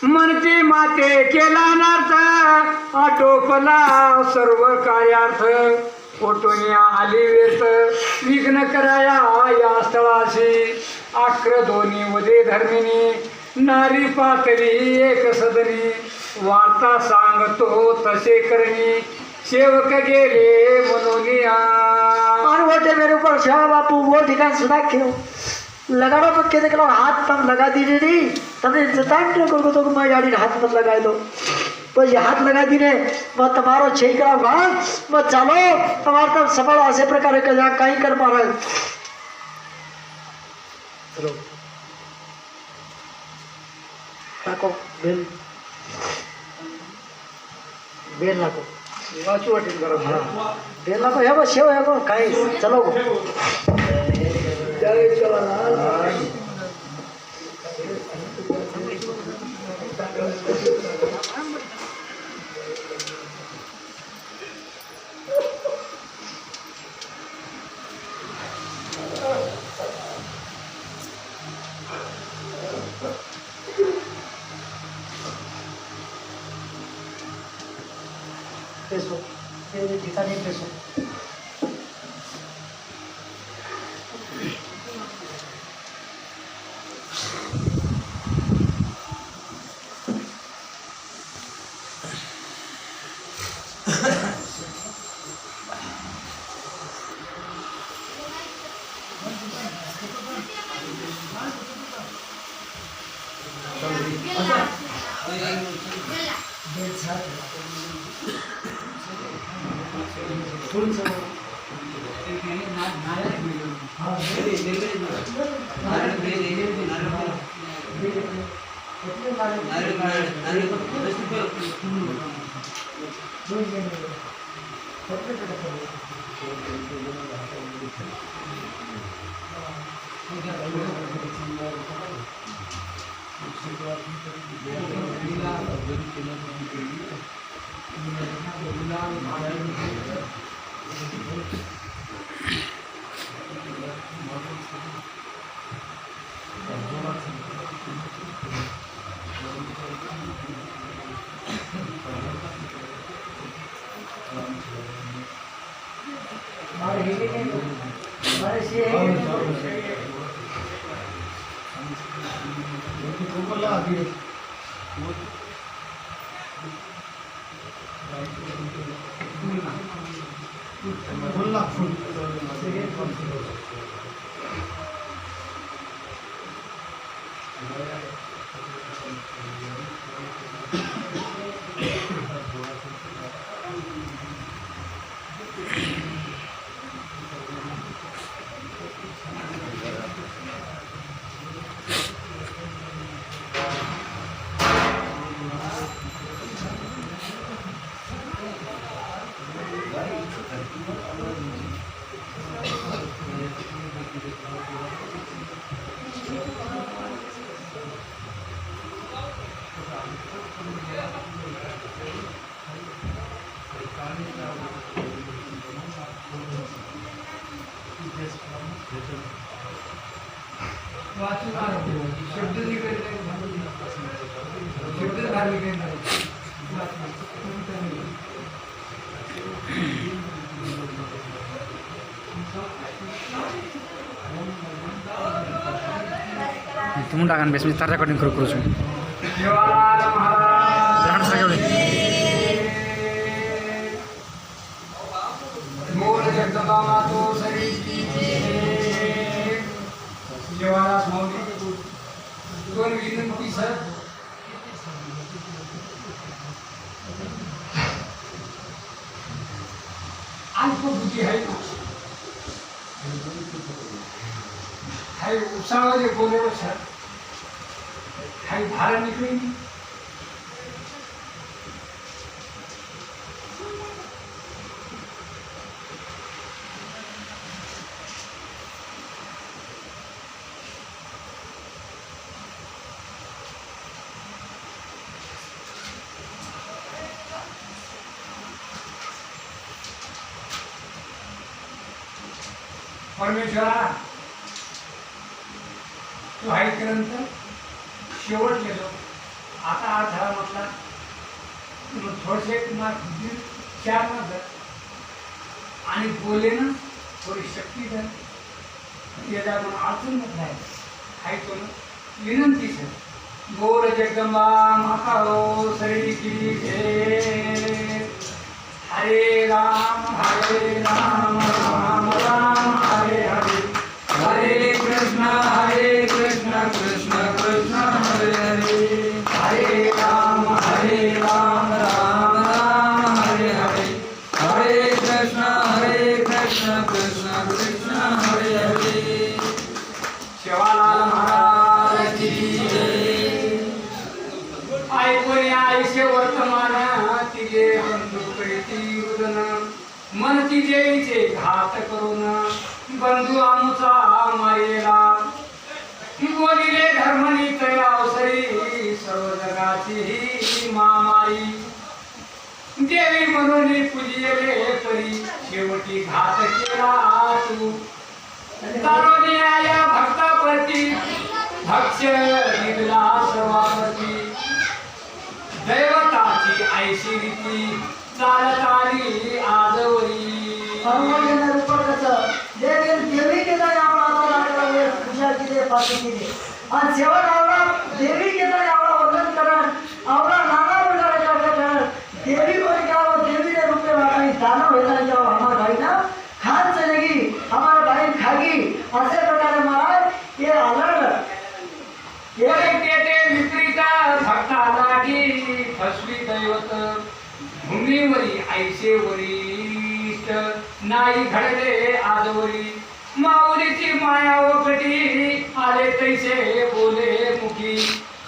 म्हणती माते केला नार्थ आटोपला सर्व कार्यार्थ कोटून आली वेत विघ्न कराया या स्थळाशी आक्र दोन्ही वदे धर्मिणी नारी पातळी एक सदनी वार्ता सांगतो तसे करणी सेवक गेले मनोनिया वोटे मेरे ऊपर श्यामा बापू वो ठिकान सुधा क्यों लगाना मत कहते कि हाथ तम लगा दीजिए नहीं तब इंतजार क्यों करो तो मैं गाड़ी हाथ मत लगा दो तो ये हाथ लगा दी ने मैं तुम्हारो छेक रहा हूँ मैं चलो तुम्हारे तब सफल ऐसे प्रकार के जहाँ कहीं कर पा रहे चलो लाको बेल बेल लाको वाचू वाटेल करा बेल लाको है वो शेव है वो कहीं चलो जय जवाहरलाल पेसो ये ठिकाणी पेसो तुम टाकान बेस में तार रेकॉर्डिंग करू करू दोन विनंती सर अल्पबुद्धी आहे ना हाय उत्साहाचे बोललो सर हाय भारा निकली परमेश्वरा तू ऐकल्यानंतर शेवट केलं आता आधार म्हटला मग थोडेसे चार ना धर आणि बोले ना थोडी शक्ती धर त्याला मग अडचण म्हटलं आहे तो विनंती सर गोर जगदंबा माता हो सरी की जय हरे राम राम राम हरे हरे हरे कृष्ण कृष्ण कृष्ण हरे हरे हरे राम राम राम हरे हरे हरे कृष्ण कृष्ण कृष्ण हरे हरे शिवालाल महाराज की जय ऐकून आयुष्य वर्तमान तिचे बंधू करीती उदन मन तिचे घात करून बंधू आमुचा मारेला बोलिले धर्मनी तया अवसरी सर्व जगाची ही महामारी देवी म्हणून पूजिले परी शेवटी घात केला तू तारोनी आया भक्ताप्रती भक्ष निघला सर्वावरती दैवताची ऐशी रीती चालत आली आजवरी देवी के जाय आपण पूजा केली पाठी केली आणि शेवट आवडा देवी के जाय आवडा वंदन करण आवडा नाना प्रकार करण देवी को क्या वो देवी ने रूप में वाला दाना होता है जो हमारा भाई ना खान चलेगी हमारा भाई खागी ऐसे प्रकार महाराज ये अलग ते विपरीत भक्तालागी फसवी दैवत भूमीवरी ऐसे वरिष्ठ नाही घडले आजवरी माऊलीची माया वकटी आले तैसे बोले मुखी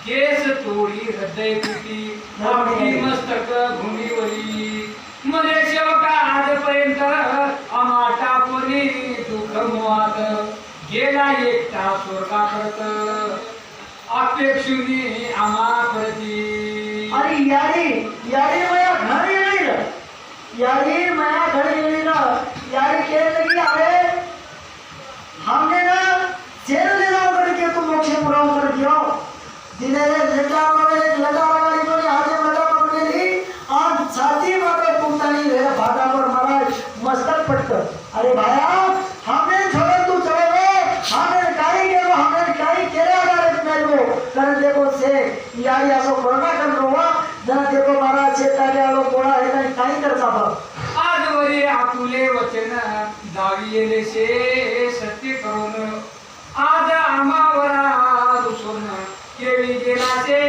केस तोडी हृदय पिटी आपली मस्तक भूमीवरी मने सेवका आजपर्यंत आम्हा टाकून दुःख मोहात गेला एकटा स्वर्गा करत अपेक्षुनी आम्हा प्रती अरे यारी माया घर येईल यारी माया घर येईल यारी कहने लगी अरे हमने ना जेल ले जाओ करके तुम मोक्ष पूरा कर दियो दिने लेटा वाले लगा वाली को आगे लगा पकड़ ली आज छाती मारे पुंतानी रे भाटा पर महाराज मस्तक पटक अरे भाया हमने छोड़ तू चले गए हमने काई केलो हमने काई केले आधार मेलो कर देखो से यारी असो कोरोना कर रोवा जरा देखो महाराज चेता के आलो पोळा है काही कर साबा आजवरी आपुले वचन दाविले से सत्य करून आज आम्हावरा रुसून केली गेला से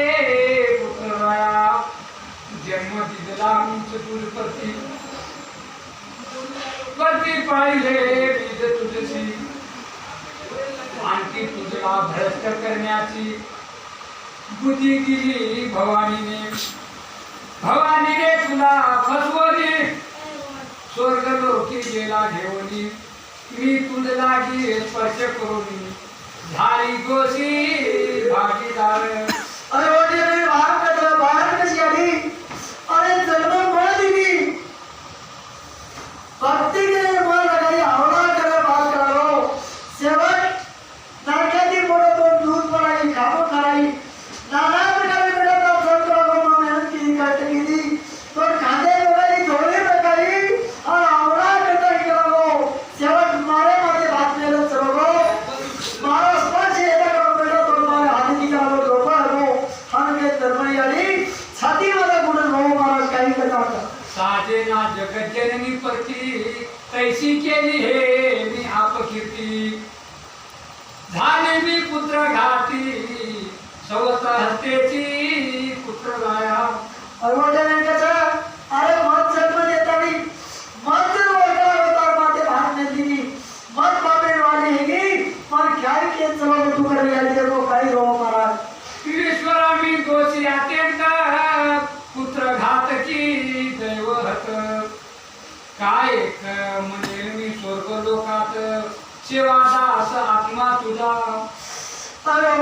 पुत्र राया जन्म दिला चतुर्पती पती पाहिले बीज तुझशी आणखी तुझला भ्रष्ट करण्याची बुद्धी दिली भवानीने तुला फसवली स्वर्ग लोकी गेला घेऊनी मी तुझला गी स्पर्श करून झाली गोशी भागीदार अरे ओटे रे बाहर कशी आली अरे जन्म बळ दिली भक्ती के बळ लगाई आवडा करे बात करो शेवट नरकाती मोडो तो दूध पडाई खाबो कराई नाना प्रकारे बेटा संतरा को मेहनत की काट की तो खादे लगाई थोड़ी लगाई और आवडा करता करो शेवट मारे मारे बात मेरे चलो मारा स्पर्श येता करो बेटा तो मारे हाथ की करो रोपा रो हम के धर्मणी आली छाती वाला गुण रो मारा काही करता साजे ना जगत जननी परती तैसी केली हे मी अपकीर्ती झाले मी पुत्र घाती सवत हस्तेची पुत्र गाया अरवटे वेंकचा अरे मत जन्म देतानी मत वरका अवतार माते भाग में दिनी मत बापे वाली हैगी पर क्या के चलो तू कर याली देखो काही रो महाराज ईश्वरा मी दोषी अत्यंत पुत्र घातकी दैवहत काय म्हणेल मी स्वर्ग लोकात सेवादास आत्मा तुझा अरे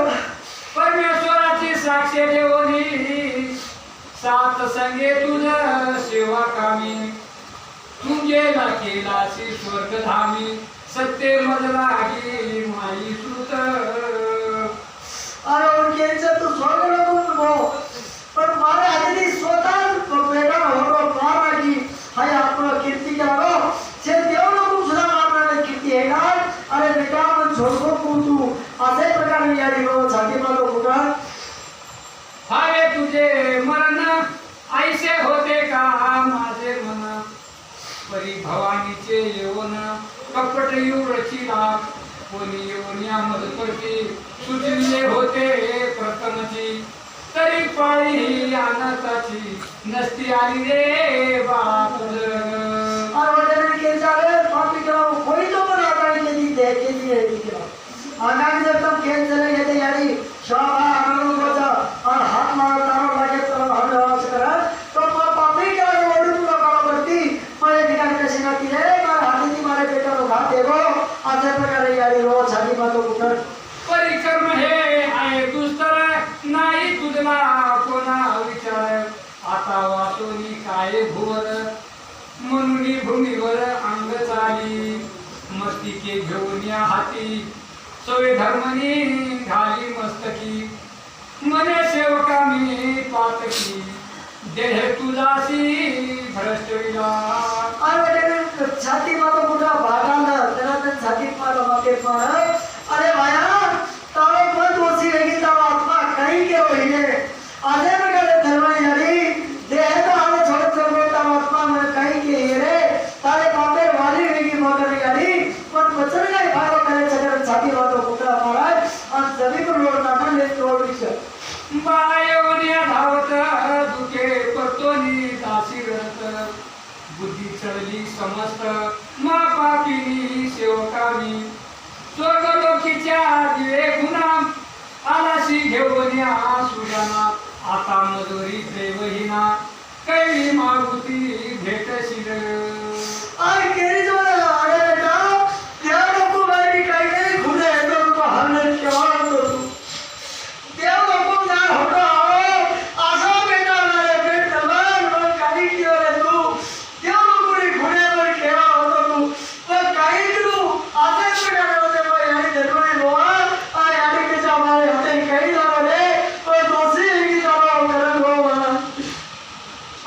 परमेश्वराची साक्ष देवनी सात संगे तुझ सेवा कामी तू गेला केलासी स्वर्गधामी सत्य मजलागी माई सुत अरे उनके तू स्वर्ग लोक येऊ रचिला कोणी येऊन या मदतवरती सुचविले होते प्रथमची तरी पाळी ही अनंताची नसती आली रे बाळा तुझं आरोग्याने केली जावे पापी करावं कोणी तो पण आगामी केली ते केली आहे ती केला आगामी जर तुम खेळ चले येते यारी शोभा आनंद होता और हाथ मार तारो लागे चलो हम आवाज करा तो मग पापी करावं वडून लोकांवरती मला ठिकाणी कशी नाती रे मला हातीची मारे पेटावर घात देगो अशा प्रकारे यारी रोज हाती मातो कुठं परिक्रम हे आहे दुस्तर नाही तुझला कोणा विचार आता वाचोनी काय भुवर म्हणून भूमीवर अंग चाली मस्तिके घेऊन या हाती सवे धर्मनी घाली मस्तकी मने सेवका मी पातकी देह तुझाशी भ्रष्टविला अरे छाती मातो कुठं भागांना त्याला तर छाती मारो मागे पण अरे भाया तारो मन दोषी वेगी तारो आत्मा कहीं के होइले आधे प्रकारे धर्म यारी देह तो आने छोड़ छोड़ तारो आत्मा मन कहीं के रे तारे पापे वाली वेगी मगर यारी पण वचन काय भागो करे चकर छाती मातो कुठं महाराज और सभी को लोड नाना ले तोड़ विचार बायोन्या धावत दुखे पतोनी दासी रत बुद्धी चढली समस्त मा पापिनी सेवकामी स्वर्गलोकीच्या दिवे गुणा आलाशी घेऊन या सुजाना आता मजुरी देवहीना कैली मागुती भेटशील आई केरी जो अरे बेटा त्या लोक बाहेर काही नाही खुले तो तो हल्ले केवळ तो त्या लोक जा होता असा बेटा रे बेटा मन काही कियो रे तू त्या लोक रे खुले वर केवळ होतो तू पण काही तू असे प्रकारे होते पण याने धर्मने लोआ आणि याने के हमारे होते काही झालं रे पण दोषी की जावा करन गो मला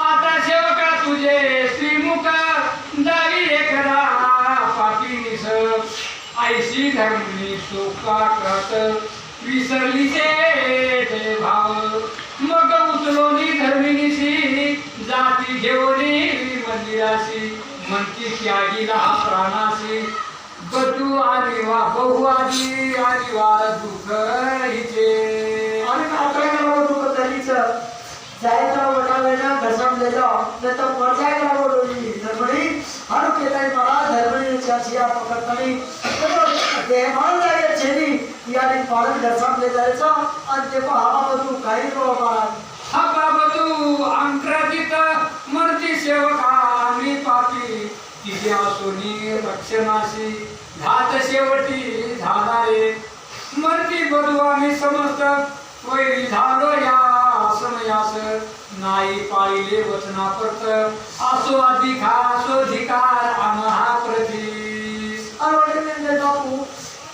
आता सेवका तुझे श्रीमुख दावी एकदा पापी निस ऐशी धर्मनी शोका करत विसरली ते भाव मग उचलोनी धर्मिनीशी जाती घेऊनी मंदिराशी म्हणती त्यागीला प्राणाशी बटू आणि वा बहु आधी आणि वार दुःख हिचे आणि आपल्याला तू कधीच जायचा वटावेला घसरलेला नाही तर मजायला बोलवली धर्मणी हर केताई मला धर्मणी चाचिया पकडतानी देवान जागे छेनी याने पाळत घसरले जायचं आणि ते हवा बदू काही नको मला हा बाबू अंतरातीत मरती सेवका आम्ही पापी तिथे सोनी रक्षणाशी घात शेवटी झाला रे मरती बदू आम्ही समस्त वैरी झालो या समयास नाही पाळिले वचना परत असो धिकार आम्हा प्रती अरे बापू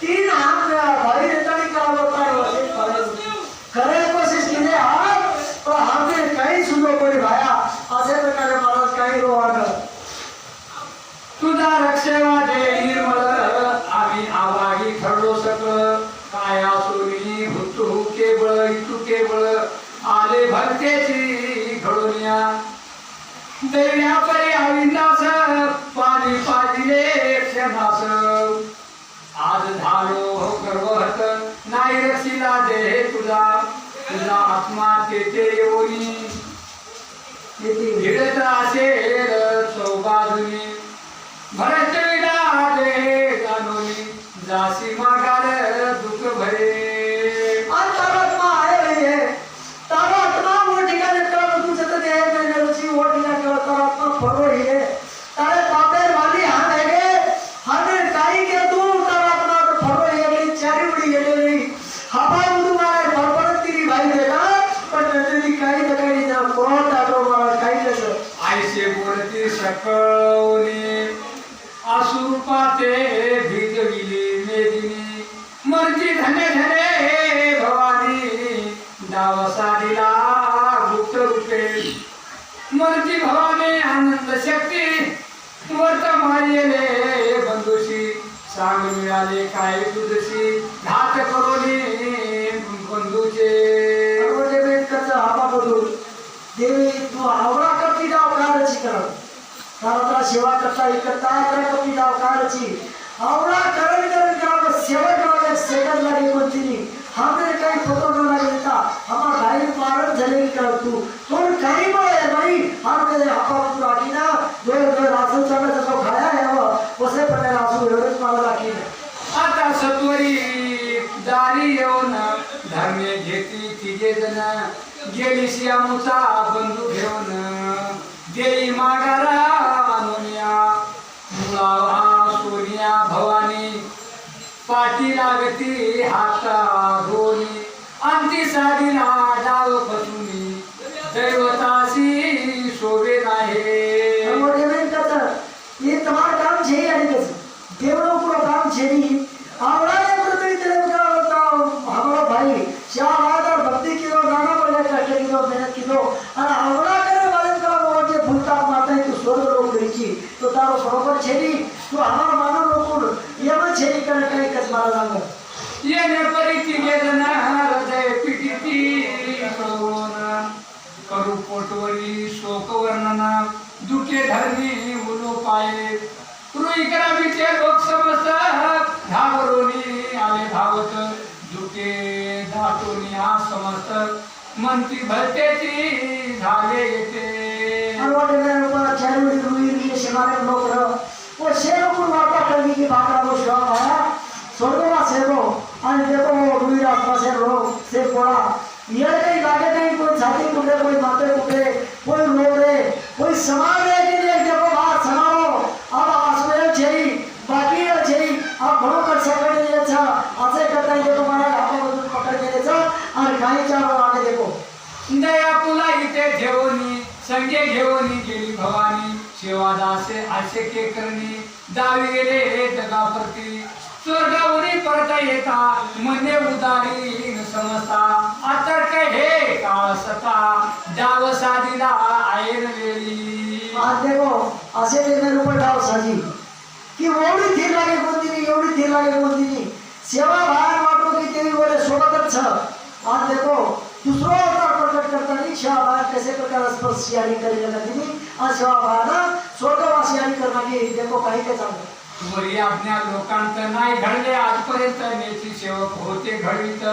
तीन हात भाई रेतानी करावं काय खरे कोशिश केली हात पण हाते काही सुद्धा कोणी भाया अशा प्रकारे मला काही रोवाग तुझा रक्षवादे निर्मळ आम्ही आवाही ठरलो सकळ काय सोनी भूतू केवळ इतू केवळ आले भरतेची घडोनिया दैव्या परी अविंदास पाणी पाजिले क्षणास आज झालो हो गर्वहत नाही रक्षिला देह तुझा आत्मा तेथे येऊनी भिडत असेल चौबाजूनी भरत विना देह जाणोनी जासी मागार दुःख भरे अंतरात्मा आहे तारात्मा वो ठिकाणी कळत तू सतत आहे मेनरची वो ठिकाणी कळत तारात्मा फरो आहे तारे पापेर वाली हान आहे हाने काही के तू तारात्मा तो फरो आहे चारी उडी गेलेली हवा उडू मारे परपरत तिरी भाई बेटा पण नंतरी काही तकारी ना कोण टाको मला काही कसं आयसे बोलती सकळवणे आसुपाते भिजविले मेदिनी मर्जी धने धने भवानी डावसारीला गुप्त रूपे मर्जी भवानी आनंद शक्ती वर्त मारिले बंधुशी सांग मिळाले काय तुझशी घात करोनी बंधूचे अगोदर बेटचा हवा बदलू देवी तू आवडा करती जाव कारची कर तारा सेवा करता इकता कर कपी जाव कारची आवडा करण करावं सेवा करावं सेकंड लागे कोणती हमने काही फोटो न लागे का हमारा भाई मारत झाले की तू कोण काही बोले भाई हमने आपा राखी ना जो रासू चालत तो खाया है वो उसे पटे रासू एवढेच मला राखी आता सत्वरी दारी येऊन धर्मे घेती तिघे जण गेली श्यामूचा बंधू घेऊन देई मागारा अनुनिया मुळा सोनिया भवानी पाठी लागती हाता दोनी अंती साडीला डाव फसुनी दैवतासी शोभे नाही मोठे नाही कसं ये तुम्हारा काम छे आणि कसं देवलो पूरा काम छेनी आवड़ा ये पृथ्वी तेरे का बताओ हमारा भाई शाहबाद भक्ति की दो गाना पड़े कष्ट की दो मेहनत की दो और आवड़ा करे वाले का वो जे भूलता माता है तो स्वर्ग लोग गईची तो तारो बरोबर छेनी तो हमारा मानव लोग ये मत छेनी करे काही कस मारा जांग येणे परिती गेजना हृदय पिटिती कळवून करू पोटवरी शोक वर्णना दुखे धरणी उलो पाये रुईकरा बिचे लोक समस्त घाबरोनी आले धावत दुखे दाटोनी हा समस्त मनती भरतेची झाले येते अनवाटे में ऊपर चैनल रुई के शिवाने लोग रहो वो शेरों को वार्ता करने की बात को शौक है स्वर्गवा सेवो और देखो वो रुई रास्ता से लोग से पड़ा ये नहीं लागे नहीं कोई छाती टूटे कोई माथे टूटे कोई रोड़े कोई समान है कि नहीं देखो बात समारो अब आसमें चाहिए बाकी है चाहिए अब भरो कर सकते नहीं अच्छा ऐसे करता है देखो हमारा घाटा बदल पकड़ के लेचा और कहीं चारों आगे देखो दया पुला इथे ठेवणी संगे घेऊनी गेली भवानी सेवादासे आशे के करणी दावी गेले जगाप्रती स्वर्गावरी परता येता मने उदारी समजता आता काय हे काळ सता डाव साधीला आयन वेळी आज देखो असे लेकर ऊपर डाव साजी कि एवढी थीर लागे कोणती नाही एवढी थीर लागे कोणती नाही सेवा बाहेर वाटो की तेवी बोले सोबतच छ आज देखो दूसरो अवतार प्रकट करता नहीं सेवा बाहेर कैसे प्रकार स्पर्श यानी करेगा नहीं आज सेवा बाहेर स्वर्गवासी यानी करना की देखो काही के चांगलं वरी आज्ञा लोकांत नाही घडले आजपर्यंत नेची सेवक होते घडवीत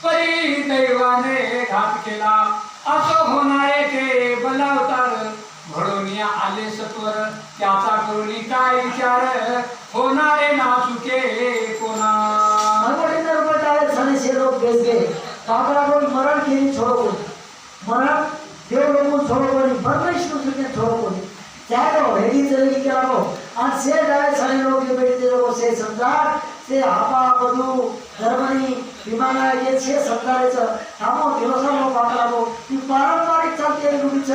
परी दैवाने घात केला असो होणारे ते बलावतार घडवून आले सत्वर त्याचा करुणी काय विचार होणारे नाचुके कोणा हमारे इधर ऊपर डाले सने से लोग बेच गए काकरा को मरण के लिए छोड़ो को मरण देव लोग को छोड़ो को मरण विष्णु के छोड़ो को चाहे तो हेडी चलेगी क्या हो आज से डाले सने लोग के बेटे लोगों से समझा से आपा बधु धर्मनी विमाना ये छे समजायचं थांबो दिवसा लोक वापरावो ती पारंपरिक चालते रूढीच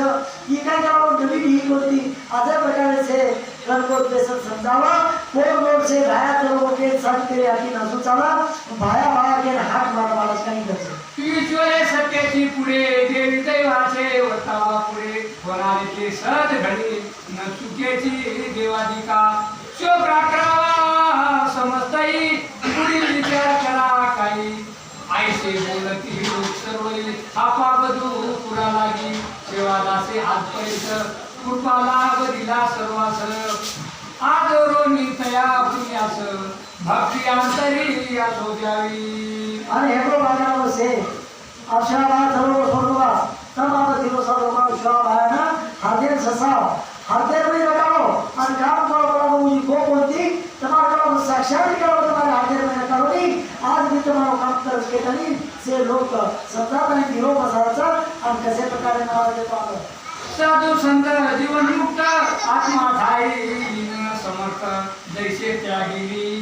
ही काय करावं नवीन ही कोणती अशा प्रकारे से कर्मोद बेसन समजावा कोण लोक से भाया लोगों के संत के आकी नसू चाला भाया भाया के हात मार मारस काही करते ईश्वरे सत्याची पुढे देवी दैवाचे वर्तावा पुढे होणारे ते सद घडी न चुकेची देवादिका शोक राखावा समजताई पुढील विचार करा काही आईसे बोलती लोक सर्वली आपा बधू पुरा लागी सेवादासे आजपर्यंत कृपाला बदिला सर्वास आदरोनी तया पुण्यास भक्ती अंतरी असो द्यावी आणि हेको बाजारावर से आशावाद सर्व सोडवा तमाम दिवस सर्व विश्वास आहे ना हातेर ससाव हातेर में लगाओ और काम करो मुझे को कोणती तुम्हारा काम साक्षात करो तुम्हारे हातेर में करो नहीं आज भी तुम्हारा काम कर के तनी से लोग सदा में गिरो बसाचा और कैसे प्रकारे नाव देतो आपण साधू संत जीवन मुक्त आत्मा ठाई समर्थ जैसे त्यागिली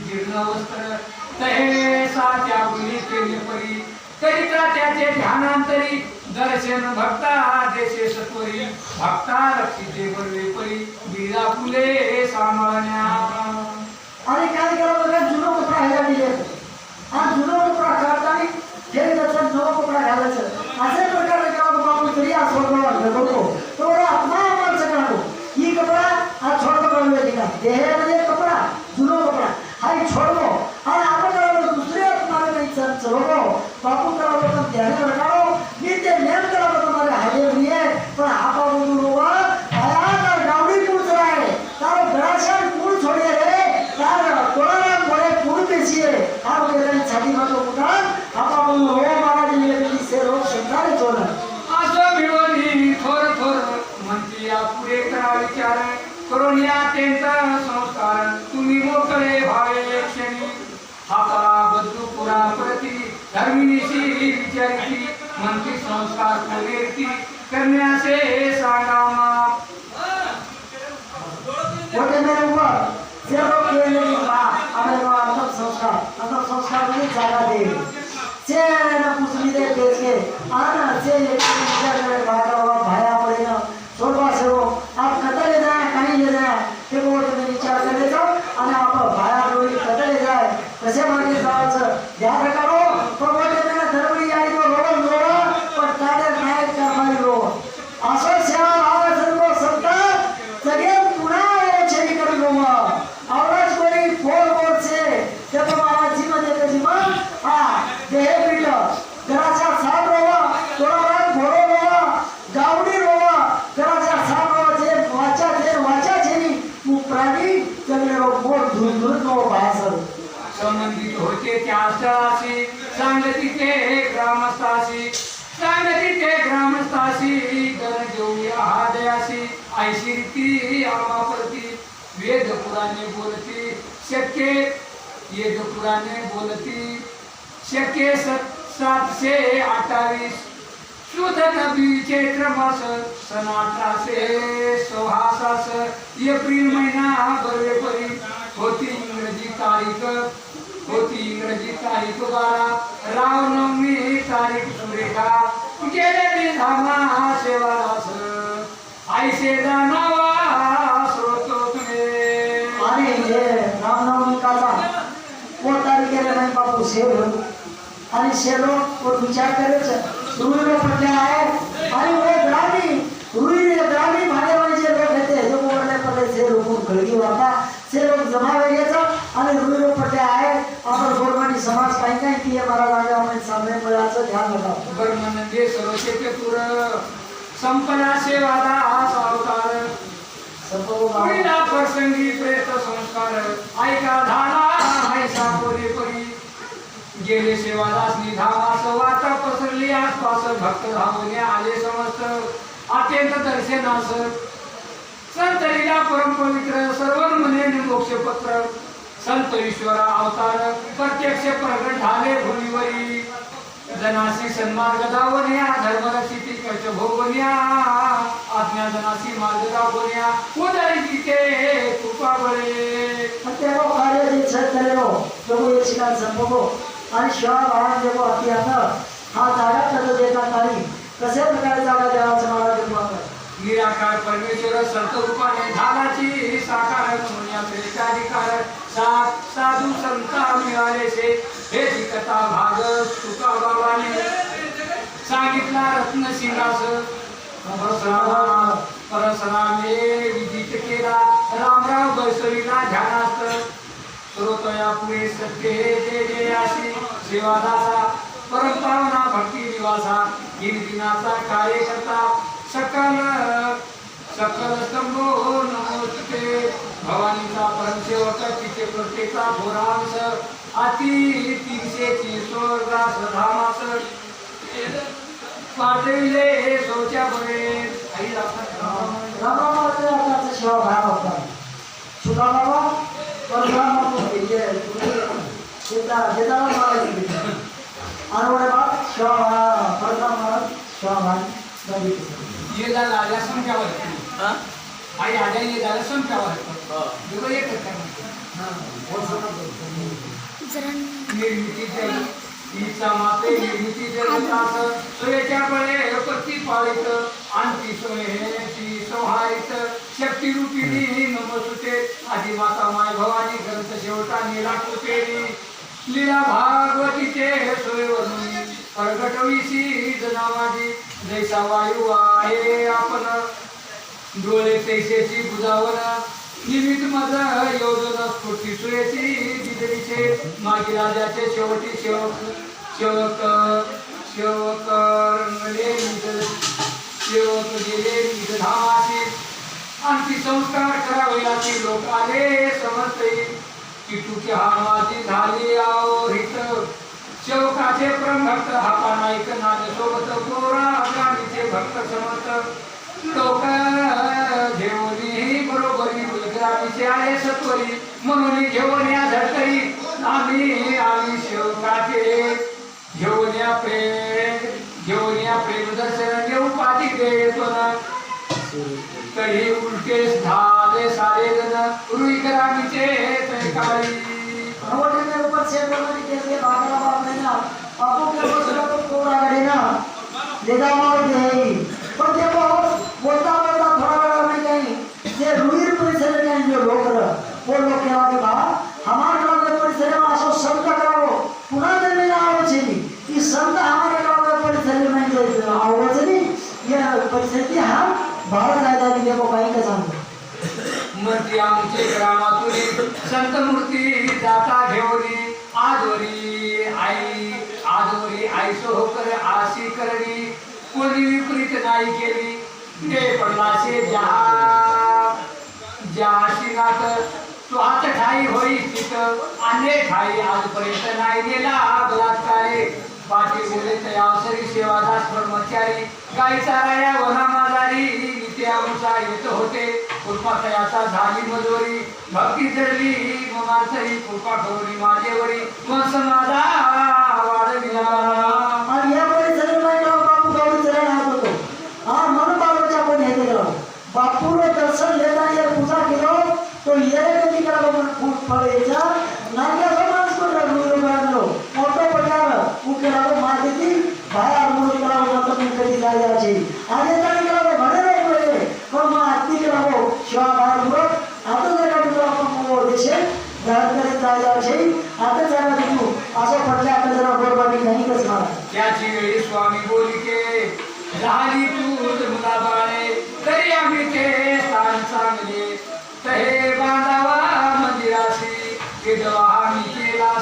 जीर्ण वस्त्र तहे सा त्यागुली केले परी करिता त्याचे ध्यानांतरी दर्शन भक्ता देशे सत्वरी भक्ता रक्षिते बरवे परी बिरा फुले सांभाळण्या आणि काय करा बघा जुनो कपडा ह्याला दिले आज जुनो कपडा काढताना हे त्याचा जुनो कपडा घालायचं असे प्रकारे करा बाबू तरी आज सोडवा बघतो तो आत्मा आपण सगळं ही कपडा आज छोड़ पकड़वे दिखा देह में कपड़ा जुनो कपड़ा हाई छोड़ो और आप करो दूसरे तुम्हारे नहीं चलो बापू करो तो ध्यान रखाओ नित्य नेम करो तुम्हारे हाजे भी है पर आप बोलू लोग आया कर गावड़ी पूछ रहा है तारो गराशन पूछ छोड़िए रे तार विचारिती म्हणती संस्कार कोणेती करण्याचे सांगामा मोठे मेरे ऊपर जे लोग खेलने की बात हमारे को अंतर संस्कार में जागा दे से न कुछ भी दे देश के आना से ये विचार में भागा हुआ भाया पड़े ना सोलवा से वो आप कतर ले जाए कहीं ले जाए ते वो तुम्हें विचार कर ले जाओ आणि आप भाया डोरी कतर ले जाए कसे मागे जायचं ध्यान करो तो मोठे मेरे धर्मनी यारी को रोडो पण ताडे नाही करणारी रो असं सेवा आवाज को संत सगळे पुन्हा छेडी करून रो आवाज कोणी फोन से ते पण आवाज मध्ये कधी मग हा देह पीठ घराच्या साथ रोवा तोडा घोडो रोवा गावडी रोवा घराच्या साथ रोवा जे वाचा छेनी मु प्राणी सगळे रो मोठ धुन रो बाहेर संबंधित होते त्या स्थळाशी सांगती ते ग्रामस्थाशी सांगती ते ग्रामस्थाशी गण घेऊया हा दयाशी ऐशी रीती आमाप्रती वेद पुराणे बोलती शक्य वेद पुराणे बोलती शक्य 728 शुद्ध नबी चैत्र मास सन 1866 एप्रिल महिना बरोबरी होती इंग्रजी तारीख 12 रामनवमी तारीख सुरेखा गेले धामा सेवादास आईसे जाणावा स्रोतो तुने आणि हे रामनवमी काचा वो तारीखेला नाही बापू सेव आणि शेलो वो विचार करायचं रुईलो पडले आहे आणि वो ग्रामी भाडेवाले जे लोक होते जो बोलले पडले से लोक घडी वाटा से लोक जमा व्हायचं आणि रुईलो पडले आहे आपण गोरमानी समाज काही काही की मला जागा आम्ही सामने मिळाचं ध्यान रखा बर्मनंदे सर्वचे चतुर संपला सेवादा अवतार पुढीला प्रसंगी प्रेत संस्कार ऐका झाला ऐसा परी गेले सेवादास निधामास वार्ता पसरली आसपास भक्त धावणे आले समस्त अत्यंत दर्शनास संत लीला परम पवित्र सर्व म्हणे मोक्षपत्र संत ईश्वरा अवतार प्रत्यक्ष प्रगट झाले भूमीवरी जनासी सन्मार्ग दावण्या धर्मरक्षिती कच भोगण्या आज्ञा जनासी मार्ग दावण्या उदरी तिथे कृपा बळे तेव्हा कार्य जे छतरेलो प्रभू येशिका संभव आणि शिवा भावान देव अति आता हा जागा कसा देता तारी कशा प्रकारे जागा देवाचं मला कृपा कर निराकार परमेश्वर संत रूपाने झालाची साकार म्हणून एकाधिकार साधू संत मिळालेसे हे जी कथा भाग तुका बाबाने सांगितला रत्नसिंहास परशुरामे विदित केला रामराव बैसरीला ध्यानास्त श्रोतया पुढे सत्य हे जे अशी सेवादासा परमपावना भक्ती निवासा दिनाचा कार्यकर्ता सकल स्तंभो नमोस्तुते भवानीचा परमसेवक तिथे प्रत्येका भोरांस अति 300 स्वर्गास धामास पाठविले सोच्या बरे आई रामाचे आताचे शिवा भाव होता सुधा बाबा परशुराम जेता मला आणि बात शिवा परशुराम शिवा भाई ये झाला आल्या संख्यावर हां आई आल्या ये झालं संख्यावर देखो एक निर्मिती जल ईचा माते निर्मिती जलतास सोयेच्या बळे पती पाळीत आणती सोयेची संहारित शक्ती रूपिणी नमस्ते आधी माता माय भवानी ग्रंथ शेवटाने लाटुतेरी लीला भागवतीचे सोयवरून प्रगटविशी जनामाजी जैसा वायू आहे आपण डोळे तैसेची बुजावन निमित मज योजना स्फूर्ती सुरेची दिदरीचे मागी राजाचे शेवटी शेवक रंगले शेवक गेले धामाशी आणखी संस्कार करावे असे लोक आले समजते किटूची हा माझी झाली आवरित शेवकाचे प्रभक्त हापा नाईक नाद सोबत गोरा अफगाणीचे भक्त समर्थ लोक घेऊन बरोबरी ग्रामीचे आहे सत्वरी म्हणून घेऊन या झटकरी आम्ही शेवकाचे घेऊन या प्रेम सुदर्शन घेऊ पाठी देतो ना कधी उलटेच झाले सारे जण रुई करामीचे तै काळी रोटे में ऊपर से बोलने के लिए भागरा बाप ने ना बापू के बसला तो कोड़ा गड़े ना ले जा मार दे पर देखो बोलता बोलता थोड़ा बड़ा में कहीं ये रुईर परिसर में जो लोग वो लोग क्या के बा हमारे गांव में परिसर में आसो संत कराओ पुनः दिन में आओ चली इस संत हमारे गांव में परिसर में जो आओ चली ये परिसर की हम भारत राजा ने देखो कहीं का संत मूर्ती आमचे ग्रामातुरी संत मूर्ती जाता घेऊनी आजवरी आई सोहकर आशी करणी कोणी विपरीत नाही केली ते पडलाशे ज्या आशीनात तो हात ठाई होई तिथ आने ठाई आजपर्यंत नाही गेला बलात्कारे पाठी बोले तयावसरी सेवादास ब्रह्मचारी गाई चाराया वना माजारी नित्यामुसा येत होते कृपा तयाचा झाली मजोरी भक्ती जडली ममार्थरी कृपा ठोरी माझेवरी वंश माझा वाढविला आणि या परिसर में बापू गौरी चरण हात होतो हा मन बाबाच्या पण हे गेलो बापू रो दर्शन लेता ये पूजा केलो तो ये कधी करा मन फूट पडायचा नाक्या समाज को रगुलो गाणलो मोठो पडार उकेला मार देती बाहेर मुळे करा मत पण कधी जायला छे आणि तरी करा भणे रे पडे पण मा आती करा शिवा बाहेर मुळे आता जर का आपण को देशे घरात करे जायला छे आता जरा तू असं पडल्या आता जरा बरोबर नाही कस मार त्याची वेळी स्वामी बोली के झाली तू मुला बाळे तरी आम्ही ते स्थान चांगले तहे बांधावा मंदिराशी विधवा आम्ही केला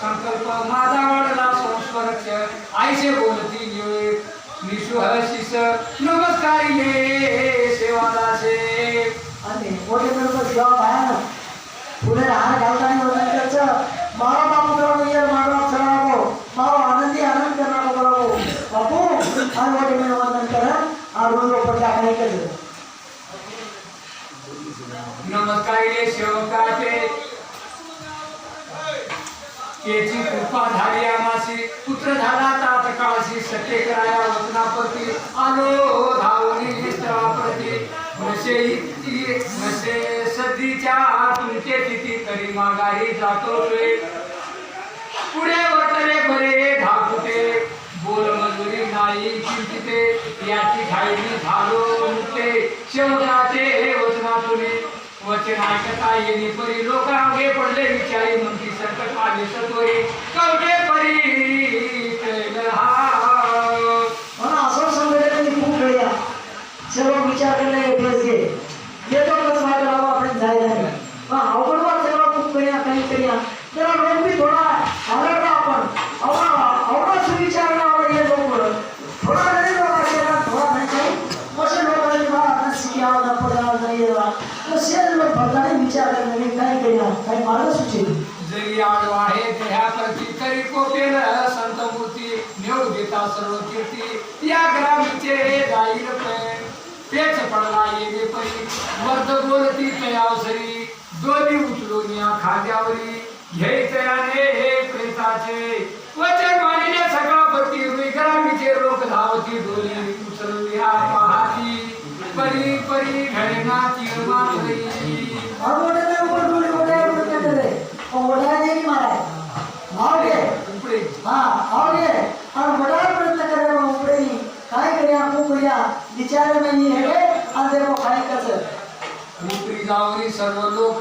संकल्प माझा वाढला संस्पर्श आईचे बोलती निशु हशिस नमस्कारिले सेवादासे आणि मोठे बरोबर जॉब आहे ना पुढे हार घालताना वरचं मारा बापू करा ये मारा चढावो मारो आनंदी आनंद करना करावो बापू आणि मोठे में वंदन करा और रोज पडला काही कर नमस्कारिले सेवकाचे केची कृपा झाली आमासी पुत्र झाला तातकाळशी सत्य कराया वचनाप्रती आलो धावणी स्थळाप्रती नसे सदीच्या तुमचे तिथी तरी माघारी जातो पुढे वटले बरे धाकुटे बोल मजुरी नाही चिंतिते याची घाईनी झालो मुक्ते शेवटाचे वचनातून वचन ऐकता येणे परी लोक आगे पडले विचारी म्हणती संकट आले सत्वरी कवटे परी मला असं संघटनेने खूप वेळा सर्व विचार करणे अभ्यास घे येतो कसं मागे राहावं आपण जायला नाही पण अवघड वर सगळं खूप करूया काही करूया त्याला रोग बी थोडा आवडला आपण आवडा सुविचार लावा ये लोक थोडा नाही बाबा केला थोडा नाही काही कसे लोकांनी मला आता शिकावं ना पडावं नाही कसे लोक भरताने विचार करणे काय करूया काही मार्ग सुचेल जरी आडवा आहे देहाप्रती तरी कोपेल संत मूर्ती निवड घेता सर्व कीर्ती या ग्रामीचे जाईल पेच पडला येणे परी वर्ध बोलती तयावसरी दोन्ही उचलून या खांद्यावरी घ्यायचे प्रेताचे वचन मानिले सकाळपती रुई ग्रामीचे लोक धावती डोली उचलूया पाहती परी परी घडना तीर मारली और मोटे में ऊपर डोली उठाए करे और उठाए नहीं मारा आओगे उपडे हाँ आओगे और बड़ा प्रयत्न करे वो ऊपर ही काय करे आपको करिया विचार में नहीं है और देखो काय कसं उपरी जावरी सर्व लोक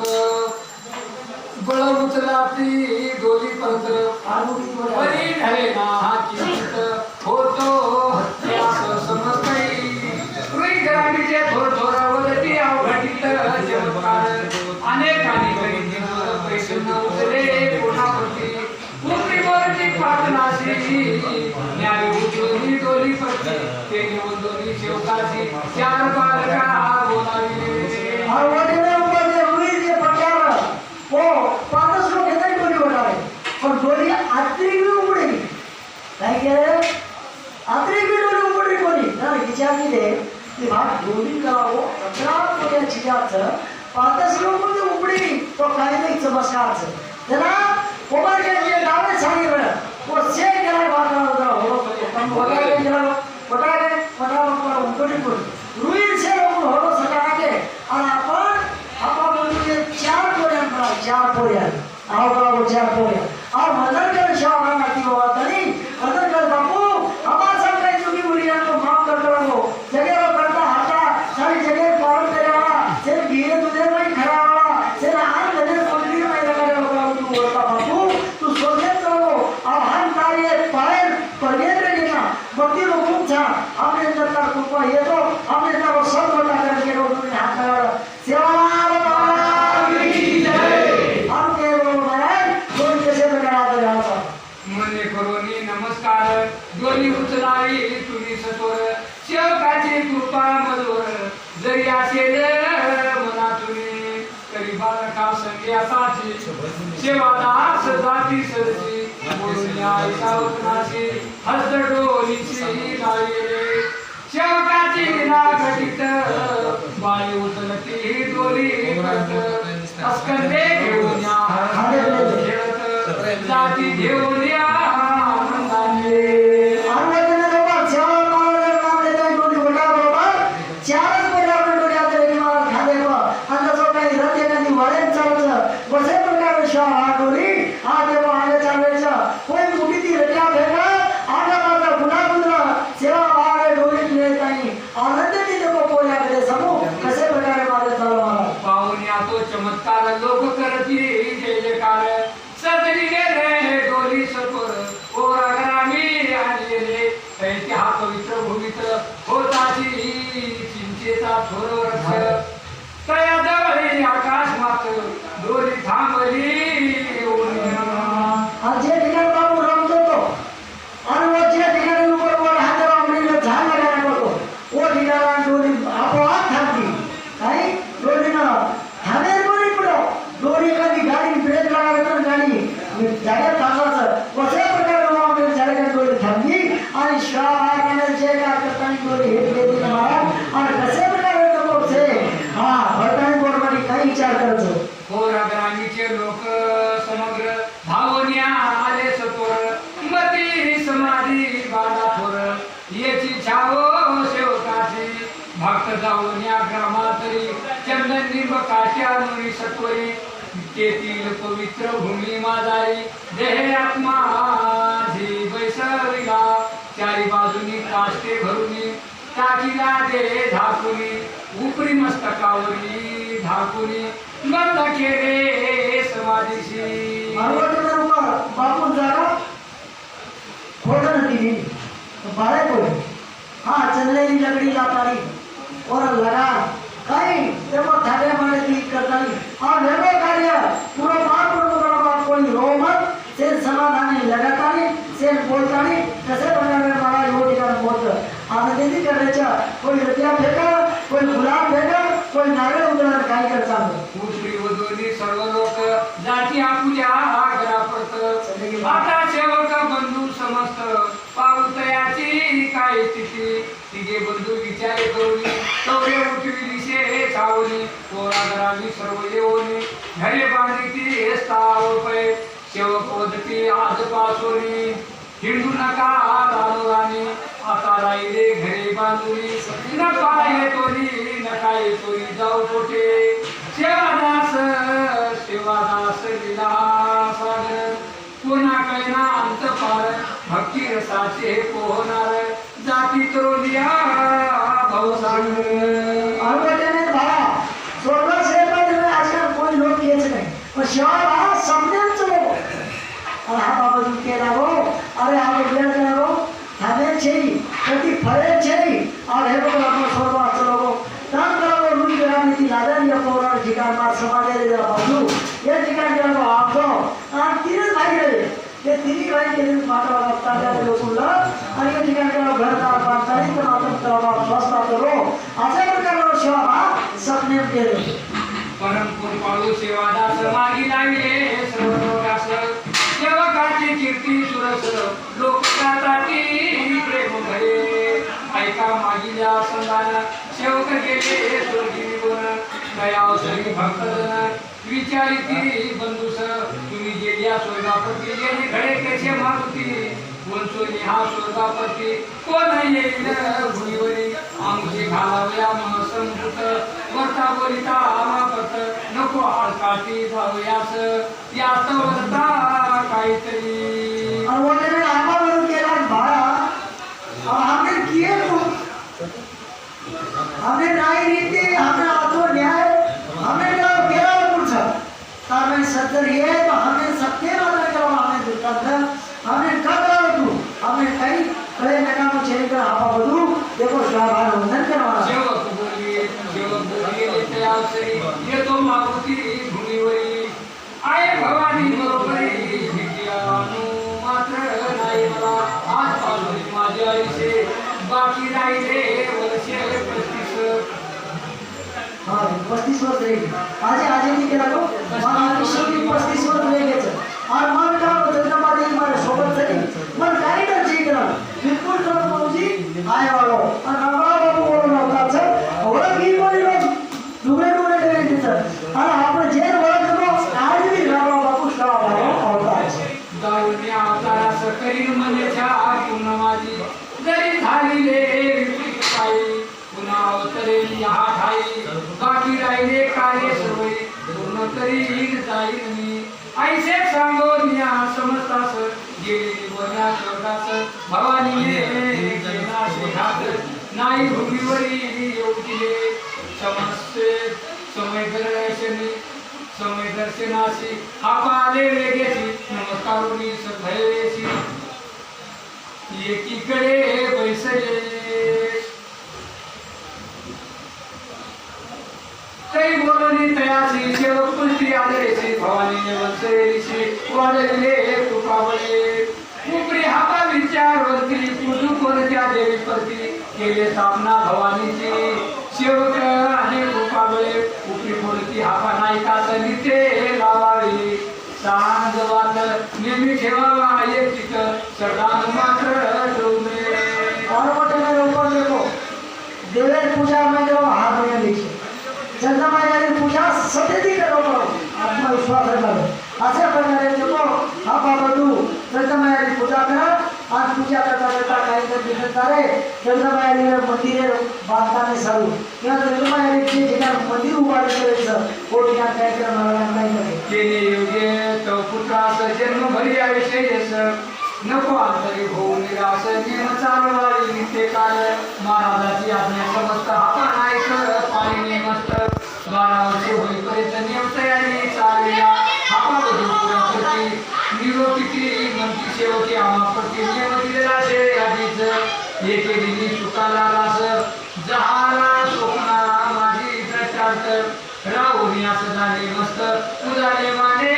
बळ उचलाती डोली परत परी घडना हा किंचित होतो हत्या समजतई रुई ग्रामीचे थोर थोरावरती अवघटित चमत्कार अनेकांनी करीत पैसे न उचले कोणाप्रती उपरीवरती पाटणाशी न्याय उचलून डोली पडते ते घेऊन दोन्ही शेवकाशी चार बालका बोलाविले और वो जो ऊपर जो रुई जे पटार वो 5 लोग इधर डोली उठाए और डोली आत्री भी ऊपरी काय केलं आत्री भी डोली ऊपरी कोणी ना विचार केले की भाग डोली करावो 15 कोण्या चिजाचं 5 लोक मध्ये ऊपरी तो काय नाही चमत्कारचं जरा कोमर के लिए गावे सांगितलं वो से केला बाबा हो पण वगैरे केला वगैरे पूछा हमने जब तक ऊपर ये तो हमने तब सब लोटा करके रोड में हाथ लगा सेवालाल महाराज की जय हम के बोलो महाराज कोई कैसे बना दे रहा था मने करोनी नमस्कार दोन्ही उचलावी तुम्ही सतोर सेवकाची कृपा मधुर जरी असेल मनातून तरी बालका संग्यासाची सेवादास जाती सरची बोलून आईचा उतनाशी हस्त डोलीची लावले सेवकाची नागटित बाई उचलती डोली करत अस्कंदे घेऊन या खेळत जाती घेऊन या आनंदाने आनंदाने बाबा सेवा महाराज नाम लेता है कोणी बोला बाबा चारच बोला आपण डोळ्या तरी मला खाले बा आणि जो काही रते कधी वळेन चालतं बसे प्रकारे शाळा डोली आ देवा आले चालायचा कोई मुठी ती रट्या फेका आगा माझा गुन्हा गुन्हा सेवा महाराज डोली नेत नाही आनंदाने देखो पोल्याकडे समूह कसे प्रकारे मारे चालू महाराज पाहून या तो चमत्कार लोक करती जय जयकार सजली गेले डोली सतोर ओरा ग्रामी आणलेले कैते हा पवित्र भूमित्र होताची चिंचेचा थोर वृक्ष तया जवळी आकाश मात्र डोली थांबली आज जे ठिकाणी बाबू रमतो तो आणि वो जे ठिकाणी ऊपर वर हात रामणीला झाड लगायला पडतो वो ठिकाणी डोली आपोआप थांबली काय डोलीनं थांबेल कोणी पुढं डोली कधी गाडी ब्रेक लागायला तर गाडी जागेत थांबायचं कशा प्रकारे आपल्या जागेत डोली थांबली आणि श्रावणाने जे काय करताना डोली हे गेली महाराज आणि कसे प्रकारे लोक से हा भरताना गोडमध्ये काही विचार करायचं ओरा ग्रामीचे लोक समग्र भावन्या आले सतोर मती समाधी बाळा थोर याची छावो सेवकाची भक्त जाऊन या ग्रामातरी चंदन निंब काट्या नुरी सत्वरी तेथील पवित्र भूमी माझारी देह आत्मा झी बैसविला चारी बाजूनी काष्टे भरुनी टाकीला दे झाकुनी उपरी मस्तकावरी झाकुनी बंद केले समाधीशी पार्वतीचा रूप बापून जागा खोडन दिली बाळे कोई हाँ चंद्रेली लकड़ी लातारी और लगा कहीं तेरे थाने मारे दी करतानी और निर्भय कार्य पूरा बात कोई रोमत से समाधानी लगातानी से बोलतानी कसे प्रकारे मला यो ठिकाण बोलत आनंदी करायच्या कोई रुपया फेका कोई गुलाब फेका कोई नारळ उधळणार काय करता उपरी वधूनी सर्व लोक जाती आपुल्या घरापरत आता सेवक बंधू समस्त पावतयाची काय स्थिती तिघे बंधू विचार करून तवरे उठविली शे सावली पोरा घरावी सर्व येऊनी घरे बांधिती स्थाव पै सेवक वदती आज पासोनी हिंदू नका दानोरानी आता राहिले घरे बांधुनी नका येतोनी नका येतोनी जाऊ कोठे सेवादास लीला सागर पुन्हा कैना अंत पार भक्ती रसाचे पोहणार जाती तरोलिया भाऊसागर आरवटने भावा स्वर्ग सेवा में आजकल कोई लोग किए नहीं और शिवा समझन चलो और हा बाबा जी के लागो अरे हा बेड के लागो हमें चाहिए कति फळे चाहिए और हे लोग अपना स्वर्ग चलो तब करो रूल ग्राम की लादन या पोरा ठिकाण मार समाजे रे बाजू ये ठिकाण के लागो आप दो और तीन भाई रहे ये तीन भाई के लिए माता बाबा का लोकुला और ये ठिकाण के घर का पाताली तो माता बाबा स्वस्थ करो अशा प्रकारे शिवा सपने केले परम कृपाळू सेवादास मागी लागले सर्व लोकास सेवकाची कीर्ती सुरस लोक गाताती प्रेम भरे ऐका मागिल्या संधान सेवक गेले स्वर्गी निघून दयावसरी भक्तजन विचारिती बंधुस तुम्ही गेल्या स्वर्गापती गेली घडे कसे मारुती वंशोनी हा स्वर्गापती कोण येईल भुईवरी आमचे घालावया महसंभूत वर्ता बोलिता आमापत नको आळकाठी जाऊयास यात वर्ता काहीतरी और वो ने आमा बन के रात भाड़ा और हमने किए तो हमने न्याय रीति हमने आतो न्याय हमने क्या केला कुछ तामे सत्तर ये तो हमें सत्य वाला करो हमें दुकान हमने कब करो तू हमें कई कड़े लगा मुझे का आपा बाकी राहिले वर्षे 35. हा 35 वर्ष रेगी आजी आजीनी केला तो मला आयुष्याची 35 वर्ष रेगेचं आणि मन का होतं माझे माझ्या सोबत झाली मन काय तर जी केला बिलकुल तर भाऊजी आय वालो आणि रामराव बाबू बोलून होताच ओळख ही कोणी डुबळे डुबळे करेल तिथं आणि आपण जे ओळखतो आज बी रामराव बापू शाळा होताच दाऊनी अवतारास करीन मनेच्या पूर्ण माझी जरी झालीले पायी पुन्हा अवतरेल या ठाई बाकी राहिले कार्य सर्व पूर्ण करीन जाईन मी ऐसे सांगून या समजतास गेली वना स्वर्गास भवानीने केला शेखात नाही भूमीवरील येऊ दिले समस्ये समय दर्शनाशी आपाले वेगेची नमस्कारोनी सभयेशी एकीकडे बैसले काही बोलणी तयासी सेवक पुष्टी आदरेशी भवानीने वंसरेशी वाढले कृपावळे उपरी हाता विचारवरती पुजू कोणत्या देवी परती केले स्थापना भवानीची सेवक आणि कृपावळे उपरी कोणती हापा नायकाच निते लावावी सांग वाट नेहमी ठेवावा एक चित सदान मात्र ठेवू नये और मोठे में ऊपर देखो देवेर पूजा में जो हाथ में लिखे चंद्रमा यानी पूजा सतती करो आत्मविश्वास रखो अशा प्रकारे देखो हा बाबा तू चंद्रमा यानी पूजा कर आज पूजा करता करता काही तर दिवस झाले चंद्रमा यानी मंदिर बांधताना चालू किंवा चंद्रमा यानी जे ठिकाण मंदिर उभारले करायचं तो ठिकाण काय कर मला नाही करे केले योग्य तो पुत्रास जन्म भरी आयुष्य यश नको अंतरी होऊन निराश नियम चालवावी नित्य काळ महाराजाची आज्ञा समस्त आपण ऐक पाणी मस्त 12 वर्षे होईपर्यंत नियम तयारी चालविला आपा बधू पुरा करती निरोपिती मंत्री सेवकी आमापती नियम दिलेला शे आधीच एके दिनी चुकाला रास जहाला स्वप्ना माझी द्रष्टांत राहुनी असं झाले मस्त उदाले माने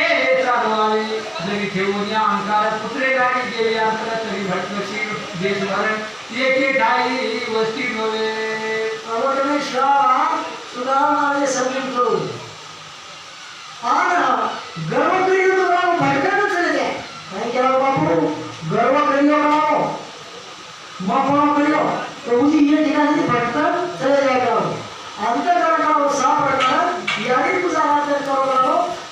चालवावी जरी ठेवून या अंकार पुत्रे गाडी गेली अंतर तरी भटकशी देशभर एके ठाई वस्ती नव्हे अवघडे शाळा सुधारणारे समजून करू आणि गर्व करियो तो राव भटकन चले जाए नहीं क्या बापू गर्व करियो राव बापू करियो तो उसी ये ठिकाणी भटकन चले जाएगा अंतकरण का साफ रखना यानी गुजारा करो राव